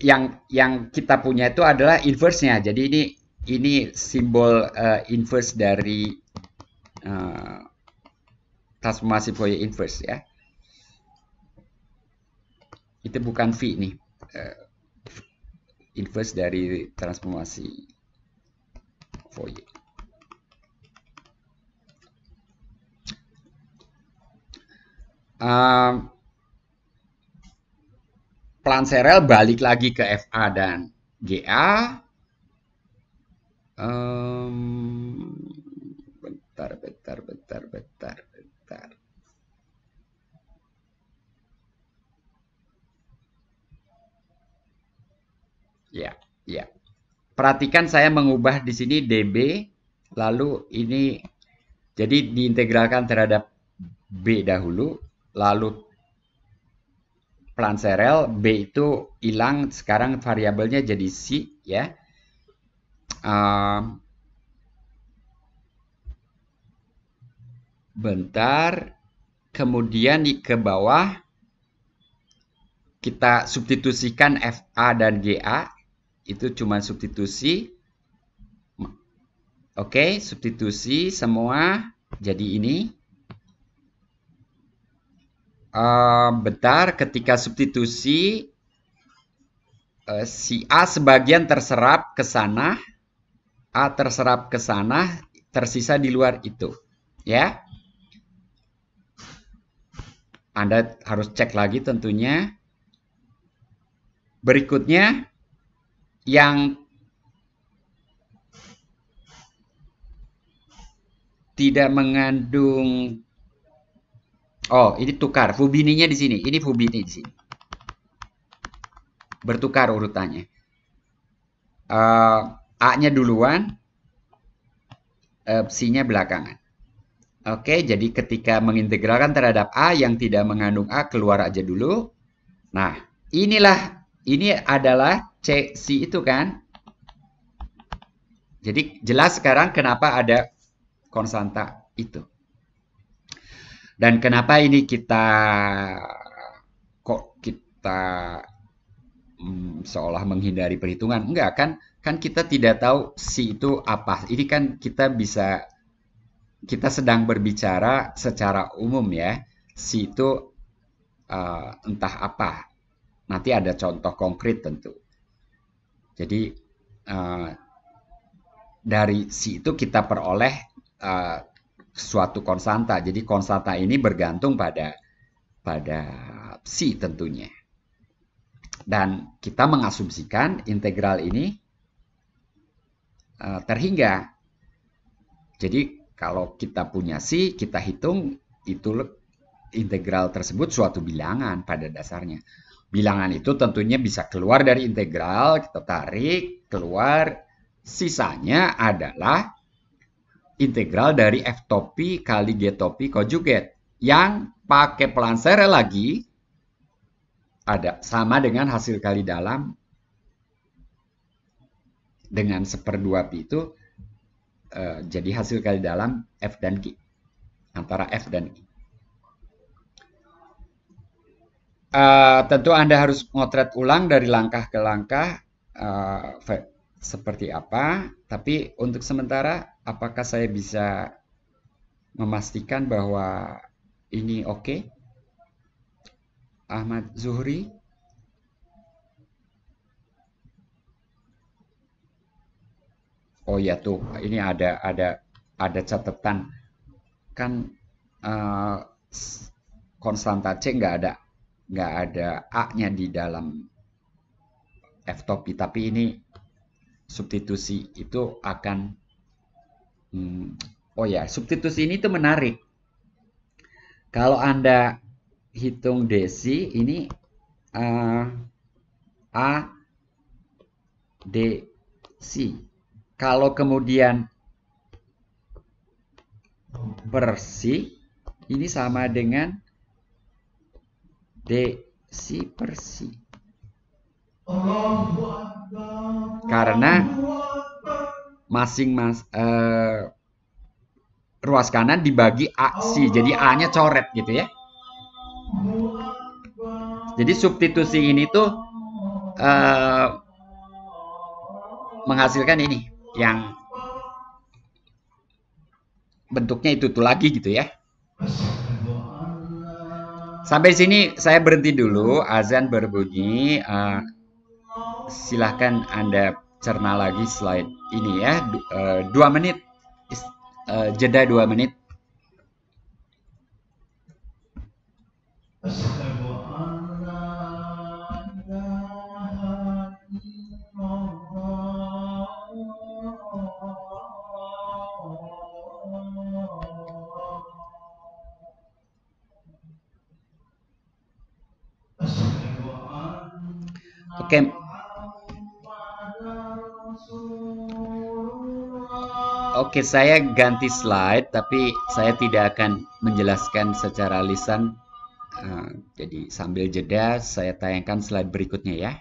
yang kita punya itu adalah inverse-nya. Jadi ini simbol inverse dari transformasi Fourier inverse ya. Itu bukan V nih. Inverse dari transformasi Fourier. Plancherel balik lagi ke FA dan GA. Bentar. Ya. Perhatikan saya mengubah di sini dB, lalu ini jadi diintegralkan terhadap B dahulu, lalu Plancherel B itu hilang, sekarang variabelnya jadi C ya. Bentar, kemudian ke bawah kita substitusikan FA dan GA, itu cuma substitusi. Oke, substitusi semua jadi ini. Bentar, ketika substitusi si A sebagian terserap ke sana, A terserap ke sana, tersisa di luar itu, ya. Anda harus cek lagi tentunya. Berikutnya, yang tidak mengandung, ini tukar, Fubininya di sini, ini Fubini di sini. Bertukar urutannya. A-nya duluan, C-nya belakangan. Oke, jadi ketika mengintegralkan terhadap A yang tidak mengandung A, keluar aja dulu. Nah, ini adalah C itu kan. Jadi jelas sekarang kenapa ada konstanta itu. Dan kenapa ini kita seolah menghindari perhitungan? Enggak, kan kita tidak tahu C itu apa. Ini kan kita sedang berbicara secara umum ya. C itu entah apa. Nanti ada contoh konkret tentu. Jadi dari C itu kita peroleh suatu konstanta. Jadi konstanta ini bergantung pada C tentunya. Dan kita mengasumsikan integral ini terhingga. Jadi kalau kita punya C, kita hitung itu integral tersebut suatu bilangan pada dasarnya. Bilangan itu tentunya bisa keluar dari integral, kita tarik, keluar. Sisanya adalah integral dari F topi kali G topi konjugat. Yang pakai Plancherel lagi, ada sama dengan hasil kali dalam dengan 1/2 pi itu jadi hasil kali dalam F dan G. Antara F dan G. Tentu Anda harus ngotret ulang dari langkah ke langkah seperti apa. Tapi untuk sementara, apakah saya bisa memastikan bahwa ini oke? Ahmad Zuhri? Oh ya tuh, ini ada catatan kan, eh, konstanta C nggak ada A-nya di dalam f-top, tapi ini substitusi itu akan, oh ya, substitusi ini tuh menarik. Kalau Anda hitung desi ini, A D C. Kalau kemudian persi ini sama dengan desi persi. Karena ruas kanan dibagi AC, jadi A-nya coret gitu ya. Jadi substitusi ini tuh menghasilkan ini yang bentuknya itu tuh lagi gitu ya. Sampai sini saya berhenti dulu, azan berbunyi. Silahkan Anda cerna lagi slide ini ya. 2 menit, jeda 2 menit. Oke. Oke, saya ganti slide, tapi saya tidak akan menjelaskan secara lisan. Jadi sambil jeda, saya tayangkan slide berikutnya ya.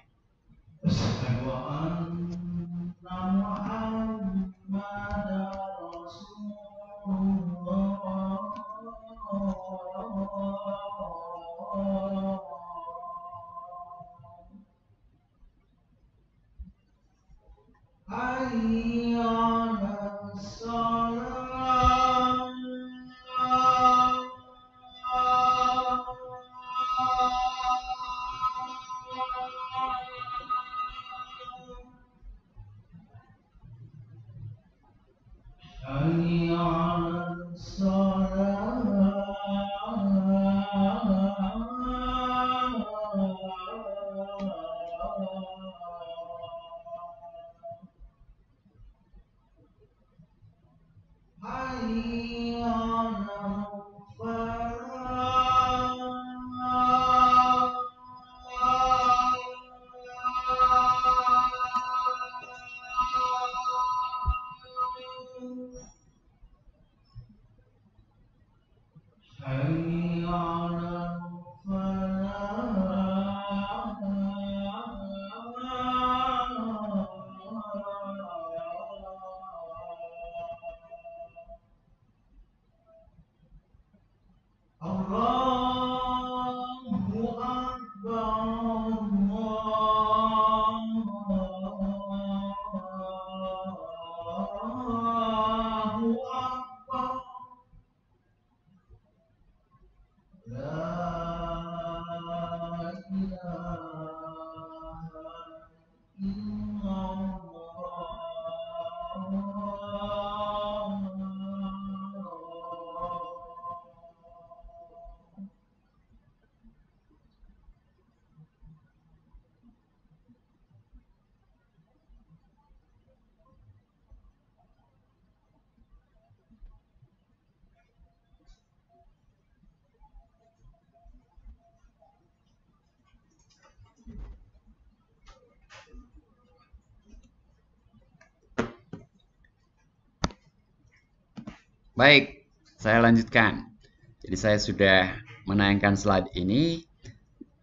Baik, saya lanjutkan. Jadi saya sudah menayangkan slide ini.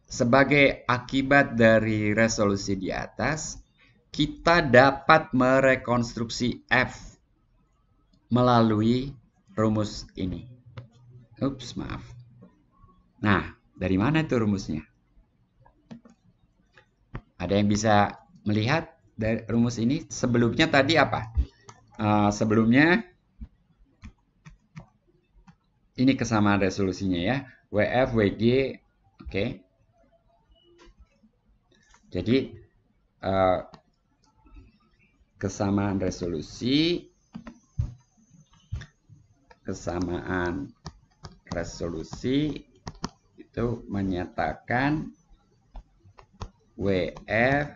Sebagai akibat dari resolusi di atas, kita dapat merekonstruksi F melalui rumus ini. Ups, maaf. Nah, dari mana itu rumusnya? Ada yang bisa melihat dari rumus ini? Sebelumnya tadi apa? Sebelumnya ini kesamaan resolusinya ya. WF, WG, oke. Jadi kesamaan resolusi itu menyatakan WF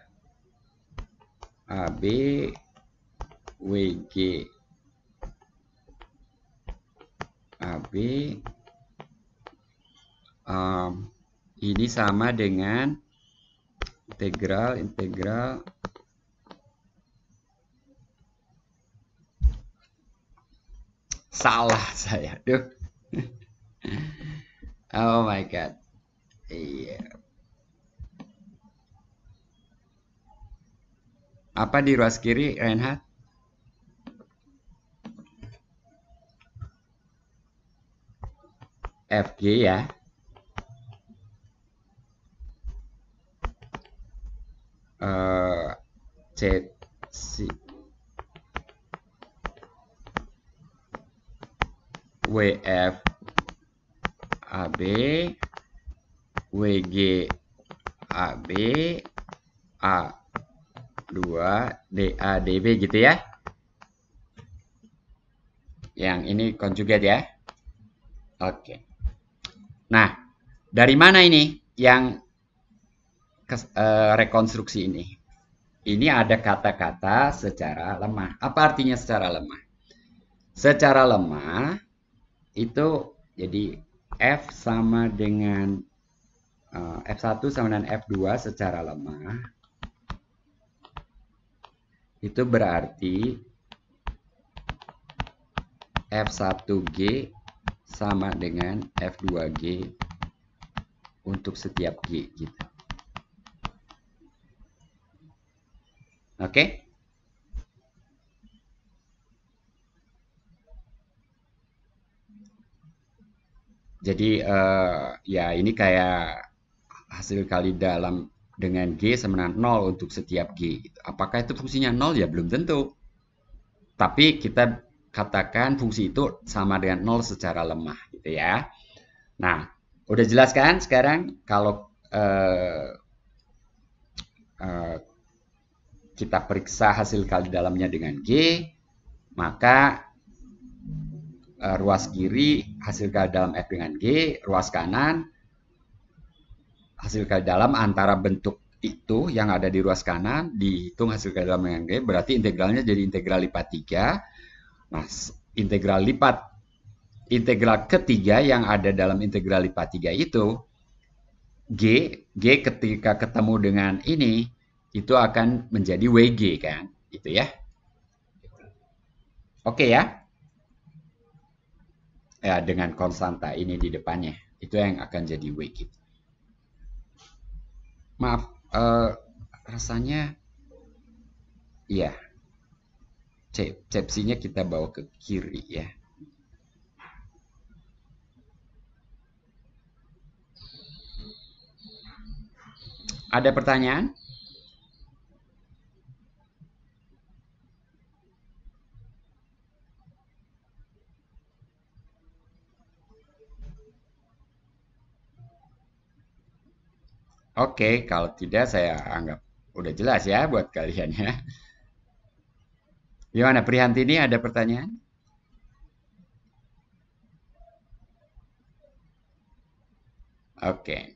AB WG AB ini sama dengan integral salah saya, duh. Oh my god, iya. Apa di ruas kiri, Reinhard? FG ya. CC WF AB WG AB A2 DA DB gitu ya. Yang ini konjugat ya. Oke. Nah, dari mana ini yang rekonstruksi ini? Ini ada kata-kata secara lemah. Apa artinya secara lemah? Secara lemah itu jadi F sama dengan F1 sama dengan F2 secara lemah. Itu berarti F1G sama dengan F2G untuk setiap G gitu. Oke? Jadi ya ini kayak hasil kali dalam dengan G sama dengan 0 untuk setiap G. Apakah itu fungsinya 0? Ya belum tentu. Tapi kita katakan fungsi itu sama dengan 0 secara lemah gitu ya. Nah, udah jelas kan sekarang kalau kita periksa hasil kali dalamnya dengan G, maka ruas kiri hasil kali dalam F dengan G, ruas kanan hasil kali dalam antara bentuk itu yang ada di ruas kanan dihitung hasil kali dalam dengan G, berarti integralnya jadi integral lipat 3. Nah, integral ketiga yang ada dalam integral lipat 3 itu G ketika ketemu dengan ini itu akan menjadi WG kan, gitu ya. Oke ya. Ya, dengan konstanta ini di depannya. Itu yang akan jadi WG. Maaf, rasanya iya. Cepsinya kita bawa ke kiri ya. Ada pertanyaan? Oke, kalau tidak saya anggap udah jelas ya buat kalian ya. Gimana Prihantini, ada pertanyaan? Oke.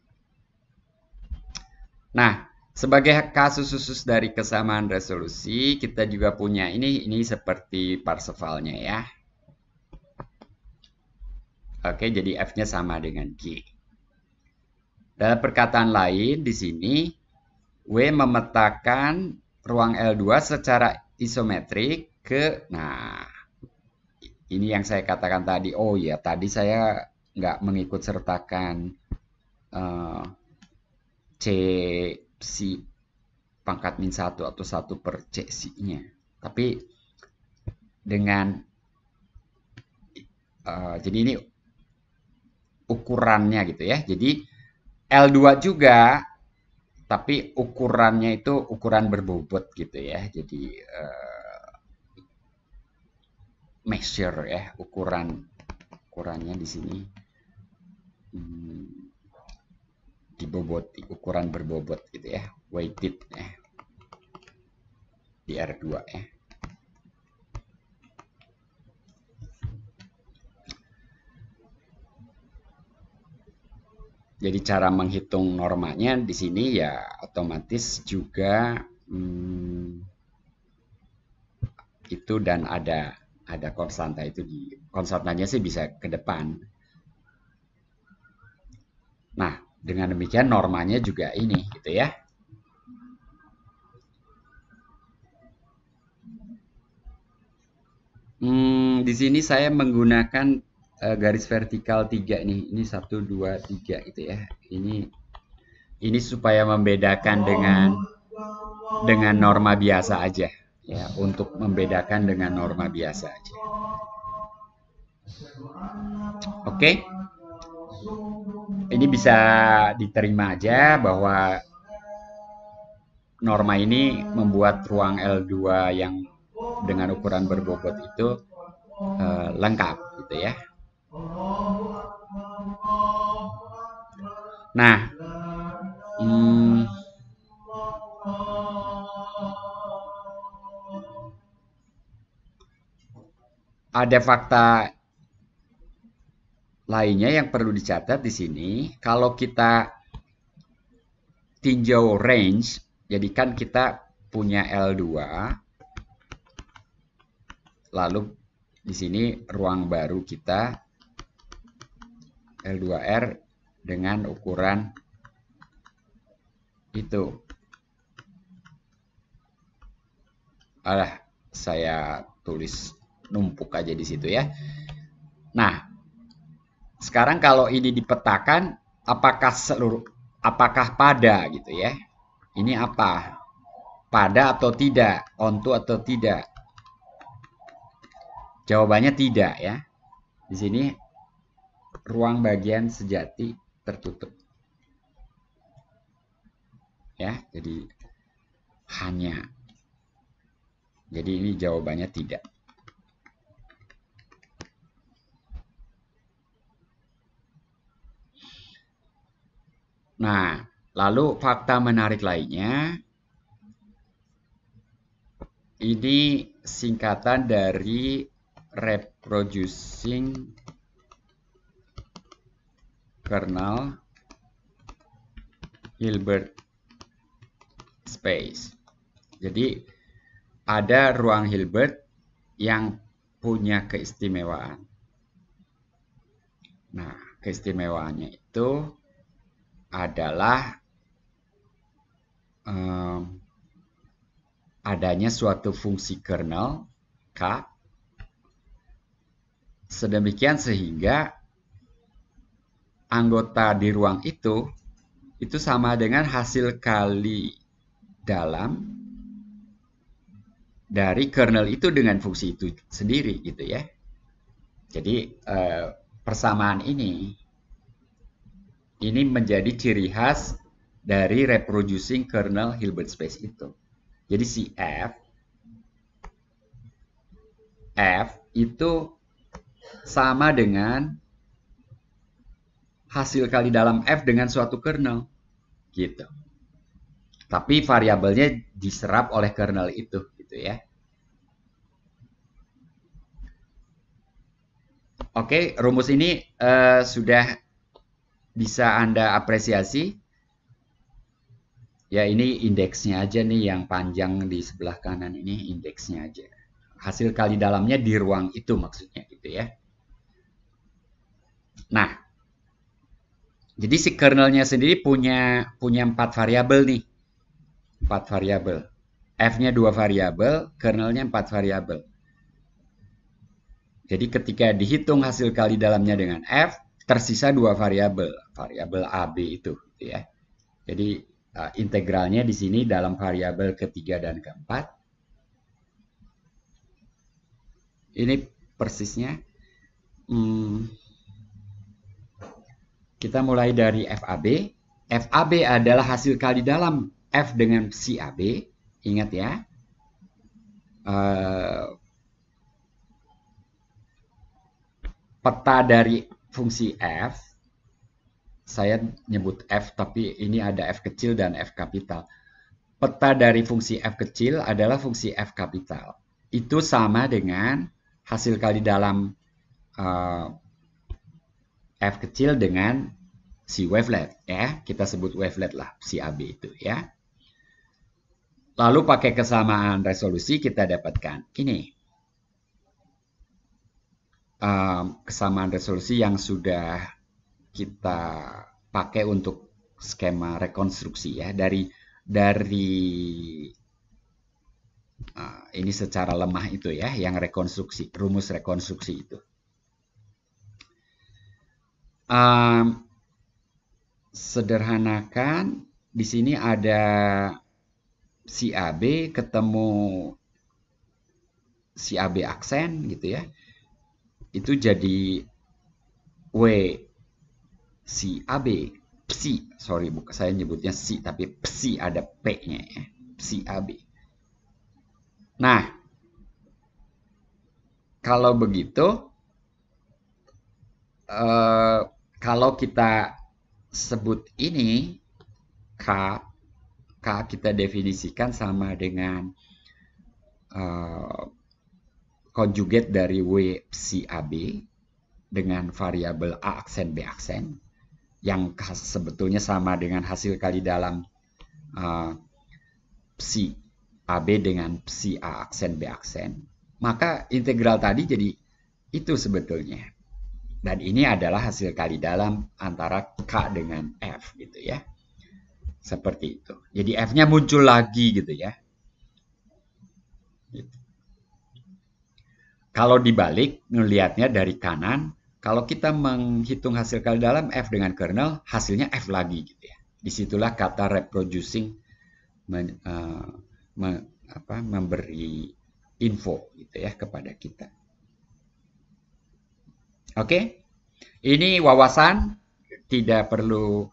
Nah, sebagai kasus khusus dari kesamaan resolusi, kita juga punya ini seperti Parsevalnya ya. Oke, jadi F-nya sama dengan G. Dalam perkataan lain di sini, W memetakan ruang L2 secara isometrik ke, nah, ini yang saya katakan tadi. Oh ya, tadi saya nggak mengikut sertakan C si pangkat min 1 atau 1 per C si-nya. Tapi dengan jadi ini ukurannya gitu ya. Jadi L2 juga, tapi ukurannya itu ukuran berbobot gitu ya. Jadi measure ya, ukurannya di sini diboboti, ukuran berbobot gitu ya, weighted ya, di R2 ya. Jadi cara menghitung normanya di sini ya otomatis juga itu dan ada konstanta itu di konstantanya sih bisa ke depan. Nah, dengan demikian normanya juga ini gitu ya. Di sini saya menggunakan garis vertikal 3 nih. Ini 1 2 3 gitu ya. Ini supaya membedakan dengan norma biasa aja ya, untuk membedakan dengan norma biasa aja. Oke. Ini bisa diterima aja bahwa norma ini membuat ruang L2 yang dengan ukuran berbobot itu lengkap gitu ya. Nah, ada fakta lainnya yang perlu dicatat di sini. Kalau kita tinjau range, jadi kan kita punya L2, lalu di sini ruang baru kita L2R dengan ukuran itu. Saya tulis numpuk aja di situ ya. Nah, sekarang kalau ini dipetakan, apakah pada gitu ya? Ini apa? Pada atau tidak? Onto atau tidak? Jawabannya tidak ya. Di sini ruang bagian sejati tertutup. Ya, jadi hanya. Jadi ini jawabannya tidak. Nah, lalu fakta menarik lainnya, ini singkatan dari reproducing kernel Hilbert space. Jadi ada ruang Hilbert yang punya keistimewaan. Nah, keistimewaannya itu adalah adanya suatu fungsi kernel K sedemikian sehingga anggota di ruang itu sama dengan hasil kali dalam dari kernel itu dengan fungsi itu sendiri gitu ya. Jadi persamaan ini menjadi ciri khas dari reproducing kernel Hilbert space itu. Jadi si F itu sama dengan hasil kali dalam F dengan suatu kernel gitu. Tapi variabelnya diserap oleh kernel itu gitu ya. Oke, rumus ini sudah bisa Anda apresiasi. Ya, ini indeksnya aja nih yang panjang di sebelah kanan ini, indeksnya aja. Hasil kali dalamnya di ruang itu maksudnya gitu ya. Nah, jadi si kernelnya sendiri punya 4 variabel nih. 4 variabel. F-nya 2 variabel, kernelnya 4 variabel. Jadi ketika dihitung hasil kali dalamnya dengan F, tersisa 2 variabel, variabel A, B itu gitu ya. Jadi integralnya di sini dalam variabel ketiga dan keempat. Ini persisnya. Kita mulai dari FAB. FAB adalah hasil kali dalam F dengan si AB. Ingat ya. Peta dari fungsi F. Saya nyebut F, tapi ini ada F kecil dan F kapital. Peta dari fungsi F kecil adalah fungsi F kapital. Itu sama dengan hasil kali dalam F kecil dengan si wavelet ya, kita sebut wavelet lah si AB itu ya. Lalu pakai kesamaan resolusi kita dapatkan ini. Kesamaan resolusi yang sudah kita pakai untuk skema rekonstruksi ya, dari ini secara lemah itu ya, yang rekonstruksi, rumus rekonstruksi itu. Sederhanakan, di sini ada si AB ketemu si AB aksen gitu ya. Itu jadi W si AB, psi, sorry bukan saya nyebutnya si tapi psi ada P-nya ya, psi AB. Nah, kalau begitu kalau kita sebut ini K kita definisikan sama dengan konjugat dari W psi AB dengan variabel A aksen B aksen yang sebetulnya sama dengan hasil kali dalam psi AB dengan psi A aksen B aksen, maka integral tadi jadi itu sebetulnya. Dan ini adalah hasil kali dalam antara K dengan F gitu ya. Seperti itu. Jadi F-nya muncul lagi gitu ya. Gitu. Kalau dibalik, ngelihatnya dari kanan, kalau kita menghitung hasil kali dalam F dengan kernel, hasilnya F lagi gitu ya. Disitulah kata reproducing memberi info gitu ya kepada kita. Oke, ini wawasan, tidak perlu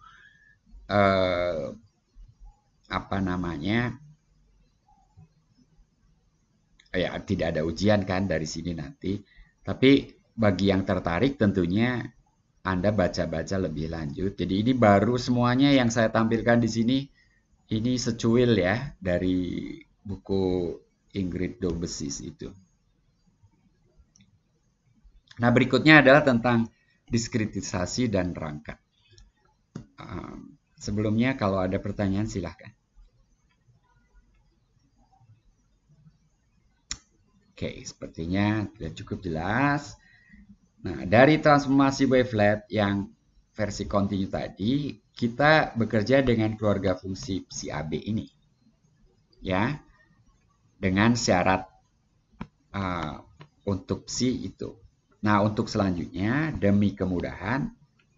ya tidak ada ujian kan dari sini nanti. Tapi bagi yang tertarik tentunya Anda baca-baca lebih lanjut. Jadi ini baru semuanya yang saya tampilkan di sini. Ini secuil ya dari buku Ingrid Daubesis itu. Nah, berikutnya adalah tentang diskritisasi dan rangka. Sebelumnya kalau ada pertanyaan silahkan. Oke, sepertinya sudah cukup jelas. Nah, dari transformasi wavelet yang versi kontinu tadi, kita bekerja dengan keluarga fungsi psi AB ini. Ya, dengan syarat untuk psi itu. Nah, untuk selanjutnya, demi kemudahan,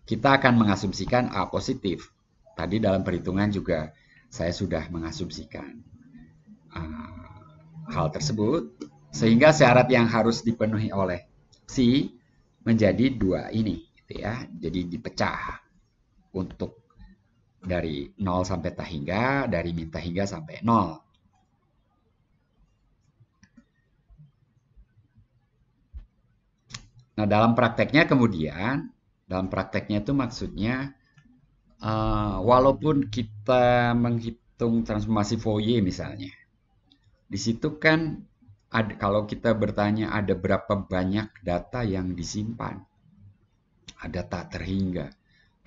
kita akan mengasumsikan A positif. Tadi dalam perhitungan juga saya sudah mengasumsikan hal tersebut. Sehingga syarat yang harus dipenuhi oleh psi menjadi dua ini. Gitu ya. Jadi dipecah untuk dari 0 sampai tak hingga, dari min tak hingga sampai 0. Nah, dalam prakteknya kemudian, dalam prakteknya itu maksudnya, walaupun kita menghitung transformasi Fourier misalnya, di situ kan kalau kita bertanya ada berapa banyak data yang disimpan, ada tak terhingga.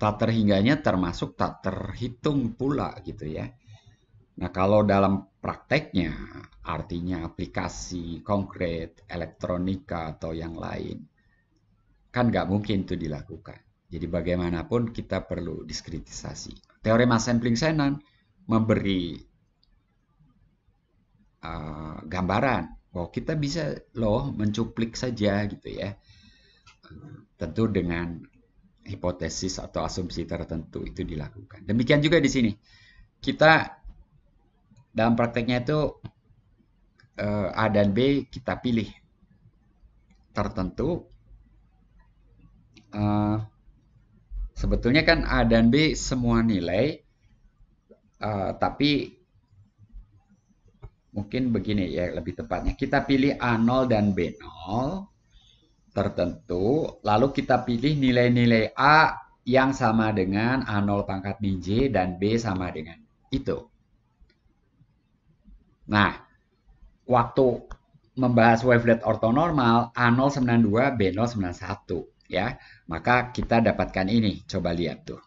Tak terhingganya termasuk tak terhitung pula gitu ya. Nah, kalau dalam prakteknya, artinya aplikasi konkret, elektronika atau yang lain, kan nggak mungkin itu dilakukan. Jadi bagaimanapun kita perlu diskritisasi. Teorema sampling Shannon memberi gambaran bahwa kita bisa loh mencuplik saja gitu ya. Tentu dengan hipotesis atau asumsi tertentu itu dilakukan. Demikian juga di sini. Kita dalam prakteknya itu A dan B kita pilih tertentu. Sebetulnya kan A dan B semua nilai, tapi mungkin begini ya lebih tepatnya. Kita pilih A0 dan B0 tertentu, lalu kita pilih nilai-nilai A yang sama dengan A0 pangkat min J dan B sama dengan itu. Nah, waktu membahas wavelet ortonormal A092, B091 ya. Maka kita dapatkan ini, coba lihat tuh.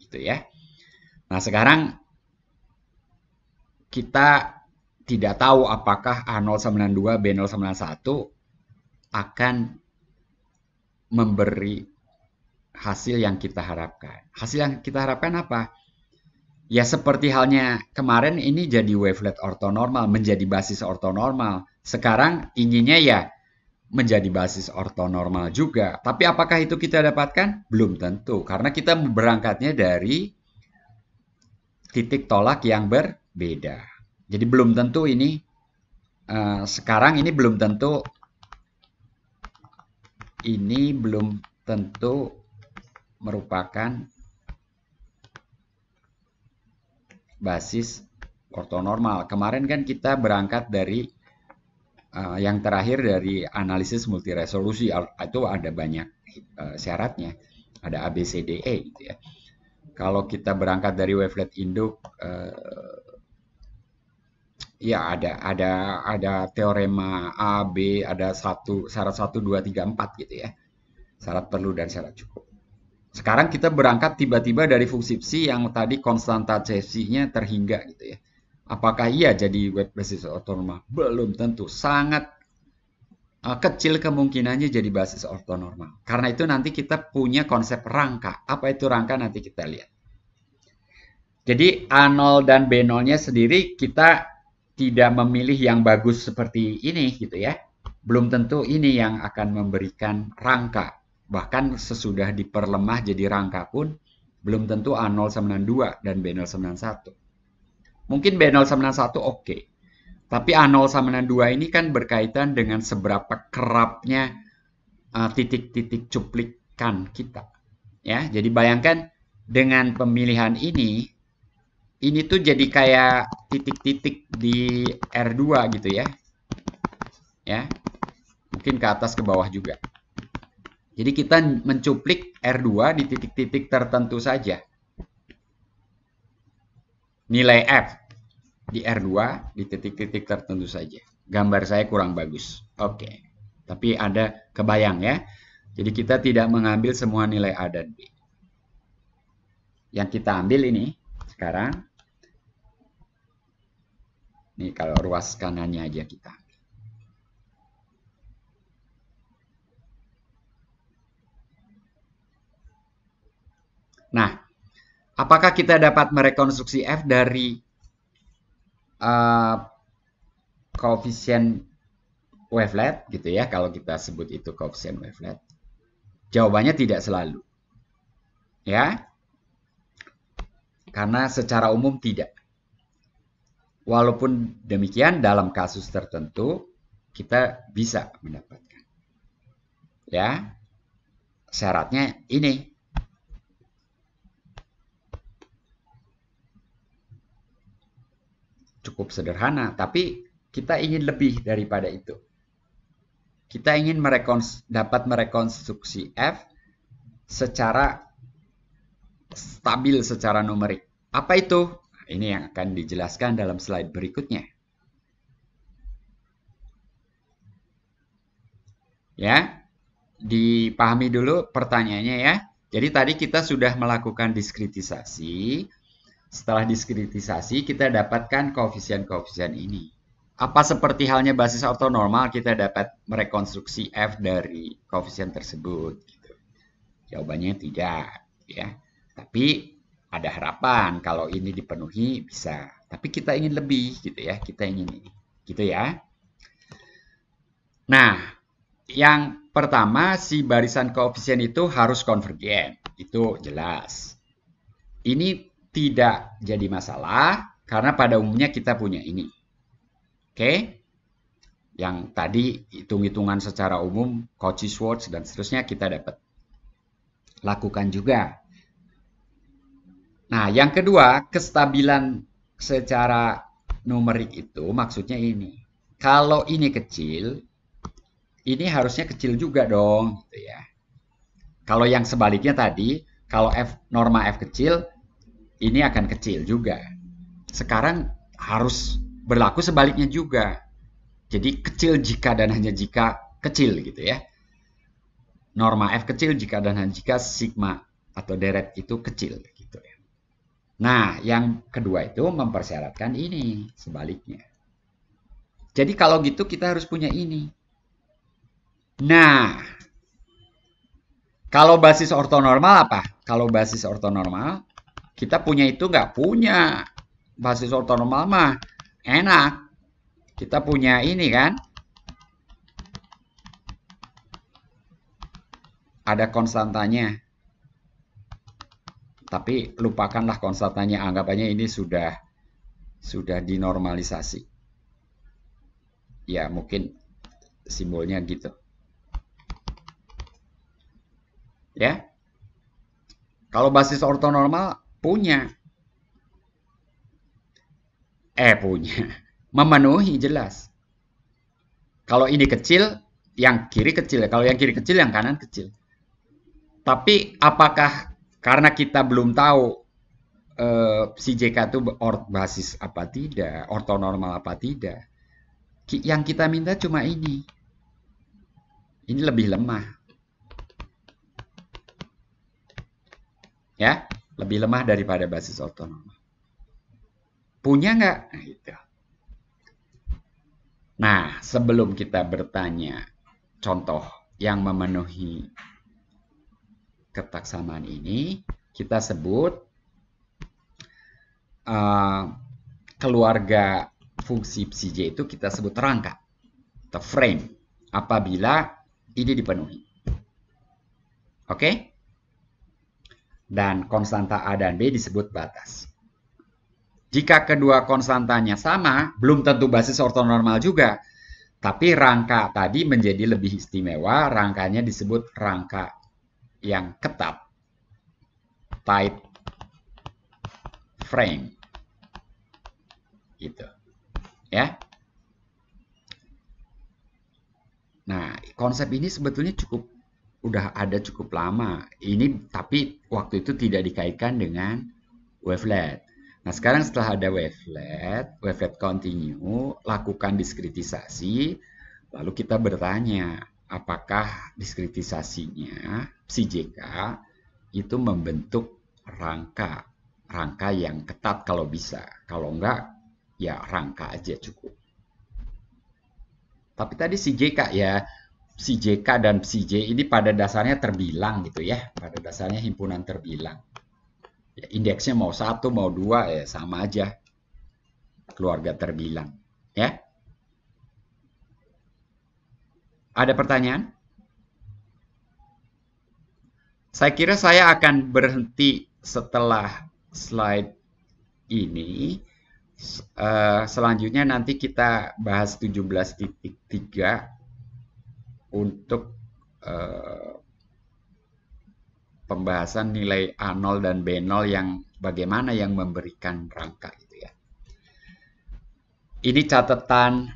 gitu ya. Nah, sekarang kita tidak tahu apakah A092, B091 akan memberi hasil yang kita harapkan. Hasil yang kita harapkan apa? Ya seperti halnya kemarin ini jadi wavelet ortonormal, menjadi basis ortonormal. Sekarang inginnya ya menjadi basis ortonormal juga. Tapi apakah itu kita dapatkan? Belum tentu. Karena kita berangkatnya dari titik tolak yang berbeda. Jadi belum tentu ini, sekarang ini belum tentu, merupakan basis ortonormal. Kemarin kan kita berangkat dari yang terakhir dari analisis multiresolusi, itu ada banyak syaratnya, ada A, B, C, D, E gitu ya. Kalau kita berangkat dari wavelet induk, ya ada teorema A, B, ada syarat 1, 2, 3, 4 gitu ya. Syarat perlu dan syarat cukup. Sekarang kita berangkat tiba-tiba dari fungsi psi yang tadi konstanta Cauchy-nya terhingga gitu ya. Apakah iya jadi wave basis ortonormal? Belum tentu. Sangat kecil kemungkinannya jadi basis ortonormal. Karena itu nanti kita punya konsep rangka. Apa itu rangka nanti kita lihat. Jadi A0 dan B0-nya sendiri kita tidak memilih yang bagus seperti ini gitu ya. Belum tentu ini yang akan memberikan rangka. Bahkan sesudah diperlemah jadi rangka pun belum tentu A092 dan B091. Mungkin B091 oke. Tapi A092 ini kan berkaitan dengan seberapa kerapnya titik-titik cuplikan kita. Ya, jadi bayangkan dengan pemilihan ini tuh jadi kayak titik-titik di R2 gitu ya. Ya. Mungkin ke atas ke bawah juga. Jadi kita mencuplik R2 di titik-titik tertentu saja. Nilai F di R2 di titik-titik tertentu saja. Gambar saya kurang bagus. Oke. Tapi ada kebayang ya. Jadi kita tidak mengambil semua nilai A dan B. Yang kita ambil ini sekarang. Ini kalau ruas kanannya aja kita. Nah, apakah kita dapat merekonstruksi F dari koefisien wavelet gitu ya, kalau kita sebut itu koefisien wavelet? Jawabannya tidak selalu. Ya. Karena secara umum tidak. Walaupun demikian dalam kasus tertentu kita bisa mendapatkan. Ya. Syaratnya ini. Cukup sederhana, tapi kita ingin lebih daripada itu. Kita ingin dapat merekonstruksi F secara stabil secara numerik. Apa itu? Ini yang akan dijelaskan dalam slide berikutnya. Ya, dipahami dulu pertanyaannya ya. Jadi tadi kita sudah melakukan diskritisasi. Setelah diskritisasi, kita dapatkan koefisien-koefisien ini. Apa seperti halnya basis ortonormal, kita dapat merekonstruksi F dari koefisien tersebut? Gitu. Jawabannya tidak. Ya. Tapi ada harapan kalau ini dipenuhi bisa. Tapi kita ingin lebih gitu ya. Kita ingin ini. Gitu ya. Nah, yang pertama si barisan koefisien itu harus konvergen. Itu jelas. Ini tidak jadi masalah karena pada umumnya kita punya ini. Oke? Yang tadi hitung-hitungan secara umum, Cauchy-Schwarz dan seterusnya kita dapat lakukan juga. Nah, yang kedua, kestabilan secara numerik itu maksudnya ini. Kalau ini kecil, ini harusnya kecil juga dong, gitu ya. Kalau yang sebaliknya tadi, kalau norma F kecil, ini akan kecil juga. Sekarang harus berlaku sebaliknya juga. Jadi kecil jika dan hanya jika kecil gitu ya. Norma F kecil jika dan hanya jika sigma atau deret itu kecil gitu ya. Nah, yang kedua itu mempersyaratkan ini, sebaliknya. Jadi kalau gitu kita harus punya ini. Nah, kalau basis ortonormal apa? Kalau basis ortonormal, kita punya itu nggak punya. Basis ortonormal mah enak. Kita punya ini kan. Ada konstantanya. Tapi lupakanlah konstantanya, anggapannya ini sudah dinormalisasi. Ya, mungkin simbolnya gitu. Ya. Kalau basis ortonormal punya. Punya. Memenuhi jelas. Kalau ini kecil, yang kiri kecil. Kalau yang kiri kecil, yang kanan kecil. Tapi apakah karena kita belum tahu si JK itu basis apa tidak, ortonormal apa tidak, yang kita minta cuma ini. Ini lebih lemah. Ya, lebih lemah daripada basis ortonormal. Punya nggak? Nah, gitu. Nah, sebelum kita bertanya contoh yang memenuhi ketaksamaan ini, kita sebut keluarga fungsi psi J itu kita sebut rangka atau frame apabila ini dipenuhi. Oke? Dan konstanta A dan B disebut batas. Jika kedua konstantanya sama, belum tentu basis ortonormal juga. Tapi rangka tadi menjadi lebih istimewa, rangkanya disebut rangka yang ketat. Tight frame. Gitu. Ya. Nah, konsep ini sebetulnya udah ada cukup lama. Ini tapi waktu itu tidak dikaitkan dengan wavelet. Nah, sekarang setelah ada wavelet continue, lakukan diskritisasi, lalu kita bertanya, apakah diskritisasinya psi JK itu membentuk rangka yang ketat kalau bisa. Kalau enggak, ya rangka aja cukup. Tapi tadi si JK ya, si JK dan psi J ini pada dasarnya terbilang gitu ya. Pada dasarnya himpunan terbilang. Ya, indeksnya mau 1, mau 2, ya sama aja. Keluarga terbilang. Ya. Ada pertanyaan? Saya kira saya akan berhenti setelah slide ini. Selanjutnya nanti kita bahas 17.3 untuk pembahasan nilai A0 dan B0 yang bagaimana yang memberikan rangka gitu ya. Ini catatan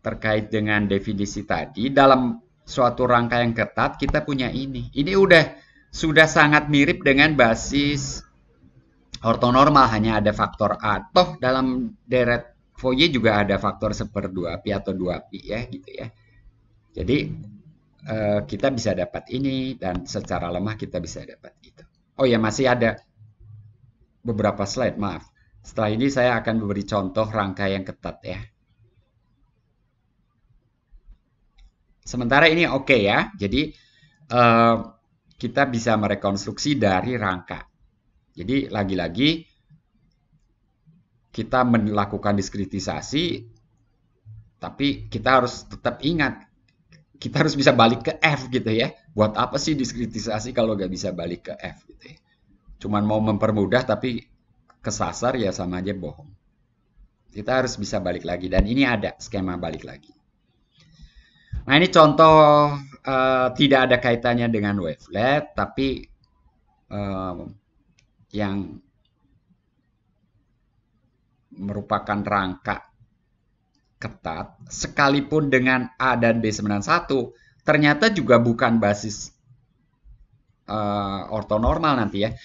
terkait dengan definisi tadi. Dalam suatu rangka yang ketat kita punya ini. Ini sudah sangat mirip dengan basis ortonormal, hanya ada faktor A. Toh dalam deret Fourier juga ada faktor 1/2pi atau 2pi ya gitu ya. Jadi kita bisa dapat ini dan secara lemah kita bisa dapat itu. Oh ya, masih ada beberapa slide, maaf. Setelah ini saya akan memberi contoh rangka yang ketat ya. Sementara ini oke ya. Jadi kita bisa merekonstruksi dari rangka. Jadi lagi-lagi kita melakukan diskritisasi, tapi kita harus tetap ingat, kita harus bisa balik ke F gitu ya. Buat apa sih diskritisasi kalau nggak bisa balik ke F gitu ya. Cuman mau mempermudah tapi kesasar ya sama aja bohong. Kita harus bisa balik lagi dan ini ada skema balik lagi. Nah ini contoh tidak ada kaitannya dengan wavelet tapi yang merupakan rangka ketat sekalipun dengan A dan B91 ternyata juga bukan basis ortonormal nanti ya.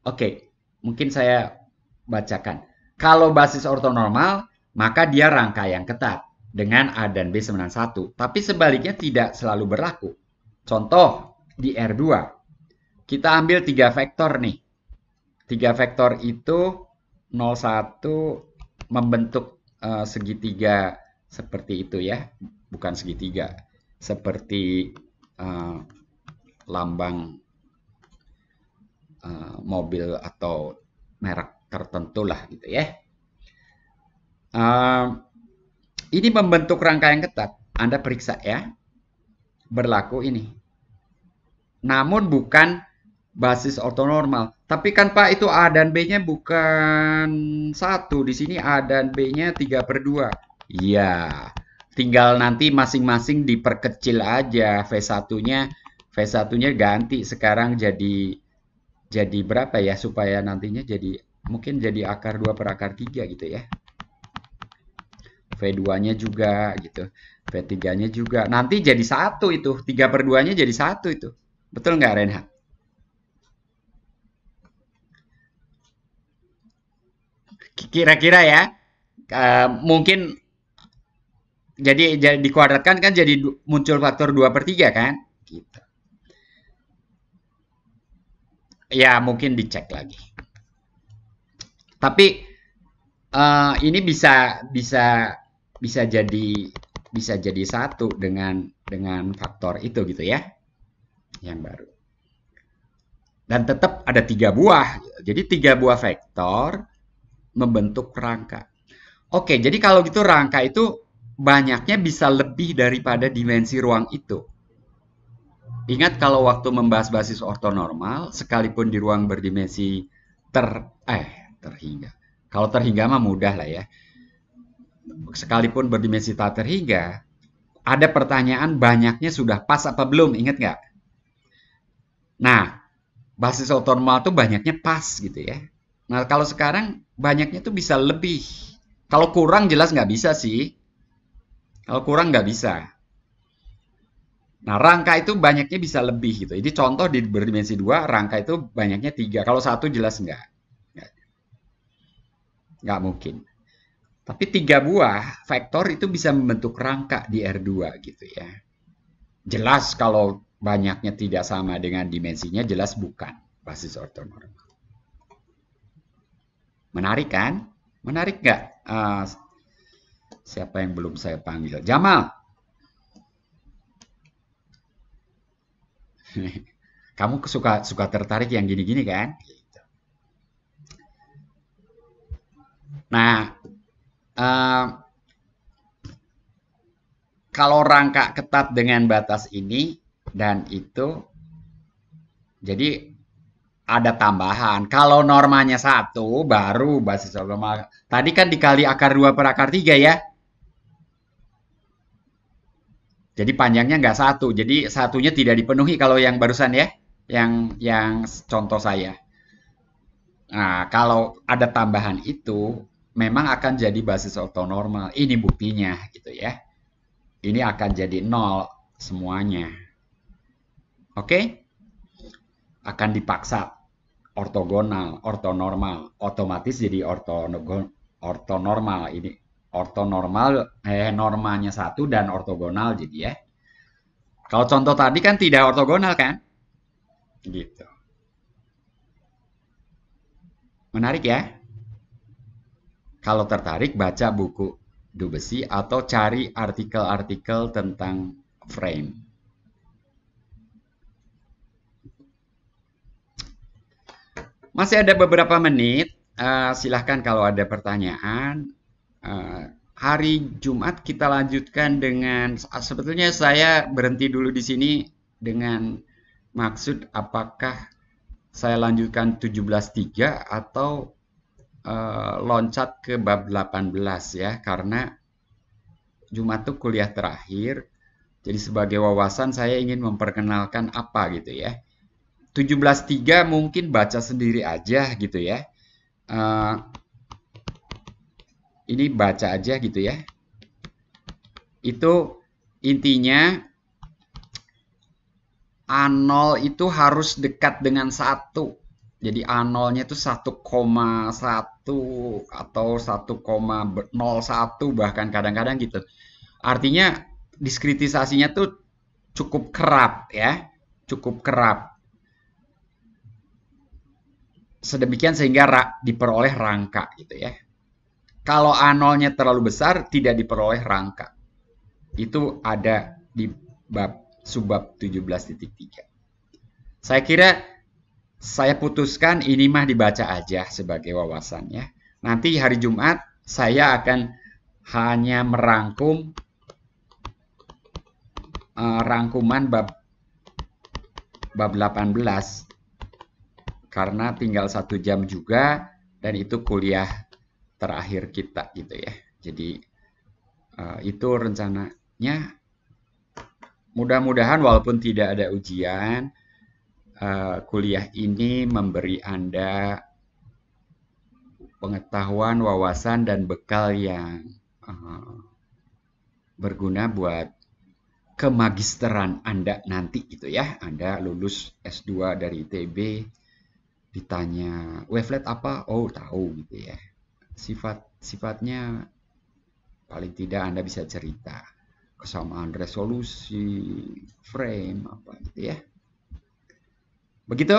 Oke, mungkin saya bacakan. Kalau basis ortonormal maka dia rangka yang ketat dengan A dan B91. Tapi sebaliknya tidak selalu berlaku. Contoh di R2 kita ambil 3 vektor nih. 3 vektor itu 01 membentuk segitiga seperti itu ya. Bukan segitiga. Seperti lambang mobil atau merek tertentu lah gitu ya. Ini membentuk rangka yang ketat. Anda periksa ya. Berlaku ini. Namun bukan basis ortonormal. Tapi kan Pak itu A dan B-nya bukan 1. Di sini A dan B-nya 3/2. Iya. Tinggal nanti masing-masing diperkecil aja. V1-nya ganti sekarang jadi berapa ya supaya nantinya jadi mungkin jadi akar 2/3 gitu ya. V2-nya juga gitu. V3-nya juga. Nanti jadi 1 itu. 3/2-nya jadi 1 itu. Betul nggak, Renhat? Kira-kira ya. Mungkin jadi dikuadratkan kan jadi muncul faktor 2/3 kan? Gitu. Ya, mungkin dicek lagi. Tapi ini bisa jadi 1 dengan faktor itu gitu ya. Yang baru. Dan tetap ada 3 buah. Jadi 3 buah vektor membentuk rangka. Oke, jadi kalau gitu rangka itu banyaknya bisa lebih daripada dimensi ruang itu. Ingat kalau waktu membahas basis ortonormal, sekalipun di ruang berdimensi terhingga. Kalau terhingga mah mudah lah ya. Sekalipun berdimensi tak terhingga, ada pertanyaan banyaknya sudah pas apa belum, ingat nggak? Nah, basis ortonormal tuh banyaknya pas gitu ya. Nah, kalau sekarang banyaknya tuh bisa lebih. Kalau kurang jelas nggak bisa sih. Kalau kurang nggak bisa. Nah, rangka itu banyaknya bisa lebih gitu. Jadi contoh di berdimensi 2, rangka itu banyaknya 3. Kalau 1 jelas nggak. Nggak mungkin. Tapi 3 buah vektor itu bisa membentuk rangka di R2 gitu ya. Jelas kalau banyaknya tidak sama dengan dimensinya, jelas bukan basis ortonormal. Menarik kan? Menarik nggak? Siapa yang belum saya panggil? Jamal. Kamu suka tertarik yang gini-gini kan? Nah, kalau rangka ketat dengan batas ini dan itu, jadi ada tambahan. Kalau normanya 1, baru basis ortonormal. Tadi kan dikali akar 2/3 ya. Jadi panjangnya nggak 1. Jadi satunya tidak dipenuhi kalau yang barusan ya. Yang contoh saya. Nah, kalau ada tambahan itu, memang akan jadi basis ortonormal. Ini buktinya gitu ya. Ini akan jadi 0 semuanya. Oke? Akan dipaksa ortogonal, ortonormal. Otomatis jadi ortonormal. Ini ortonormal, normanya 1 dan ortogonal jadi ya. Kalau contoh tadi kan tidak ortogonal kan? Gitu. Menarik ya? Kalau tertarik, baca buku Dubesi atau cari artikel-artikel tentang frame. Masih ada beberapa menit. Silahkan kalau ada pertanyaan. Hari Jumat kita lanjutkan dengan, sebetulnya saya berhenti dulu di sini dengan maksud apakah saya lanjutkan 17.3 atau loncat ke bab 18 ya, karena Jumat itu kuliah terakhir, jadi sebagai wawasan saya ingin memperkenalkan apa gitu ya. 17.3 mungkin baca sendiri aja gitu ya. Ini baca aja gitu ya. Itu intinya A0 itu harus dekat dengan 1. Jadi A0-nya itu 1,1 atau 1,01 bahkan kadang-kadang gitu. Artinya diskritisasinya tuh cukup kerap ya. Cukup kerap. sedemikian sehingga diperoleh rangka gitu ya. Kalau A0-nya terlalu besar, tidak diperoleh rangka. Itu ada di subbab 17.3. Saya kira saya putuskan ini mah dibaca aja sebagai wawasan ya. Nanti hari Jumat saya akan hanya merangkum rangkuman bab 18 karena tinggal 1 jam juga dan itu kuliah terakhir kita gitu ya. Jadi itu rencananya. Mudah-mudahan walaupun tidak ada ujian, kuliah ini memberi Anda pengetahuan, wawasan, dan bekal yang berguna buat kemagisteran Anda nanti gitu ya. Anda lulus S2 dari ITB, ditanya wavelet apa? Oh, tahu gitu ya. Sifatnya paling tidak Anda bisa cerita. Kesamaan resolusi, frame, apa gitu ya. Begitu?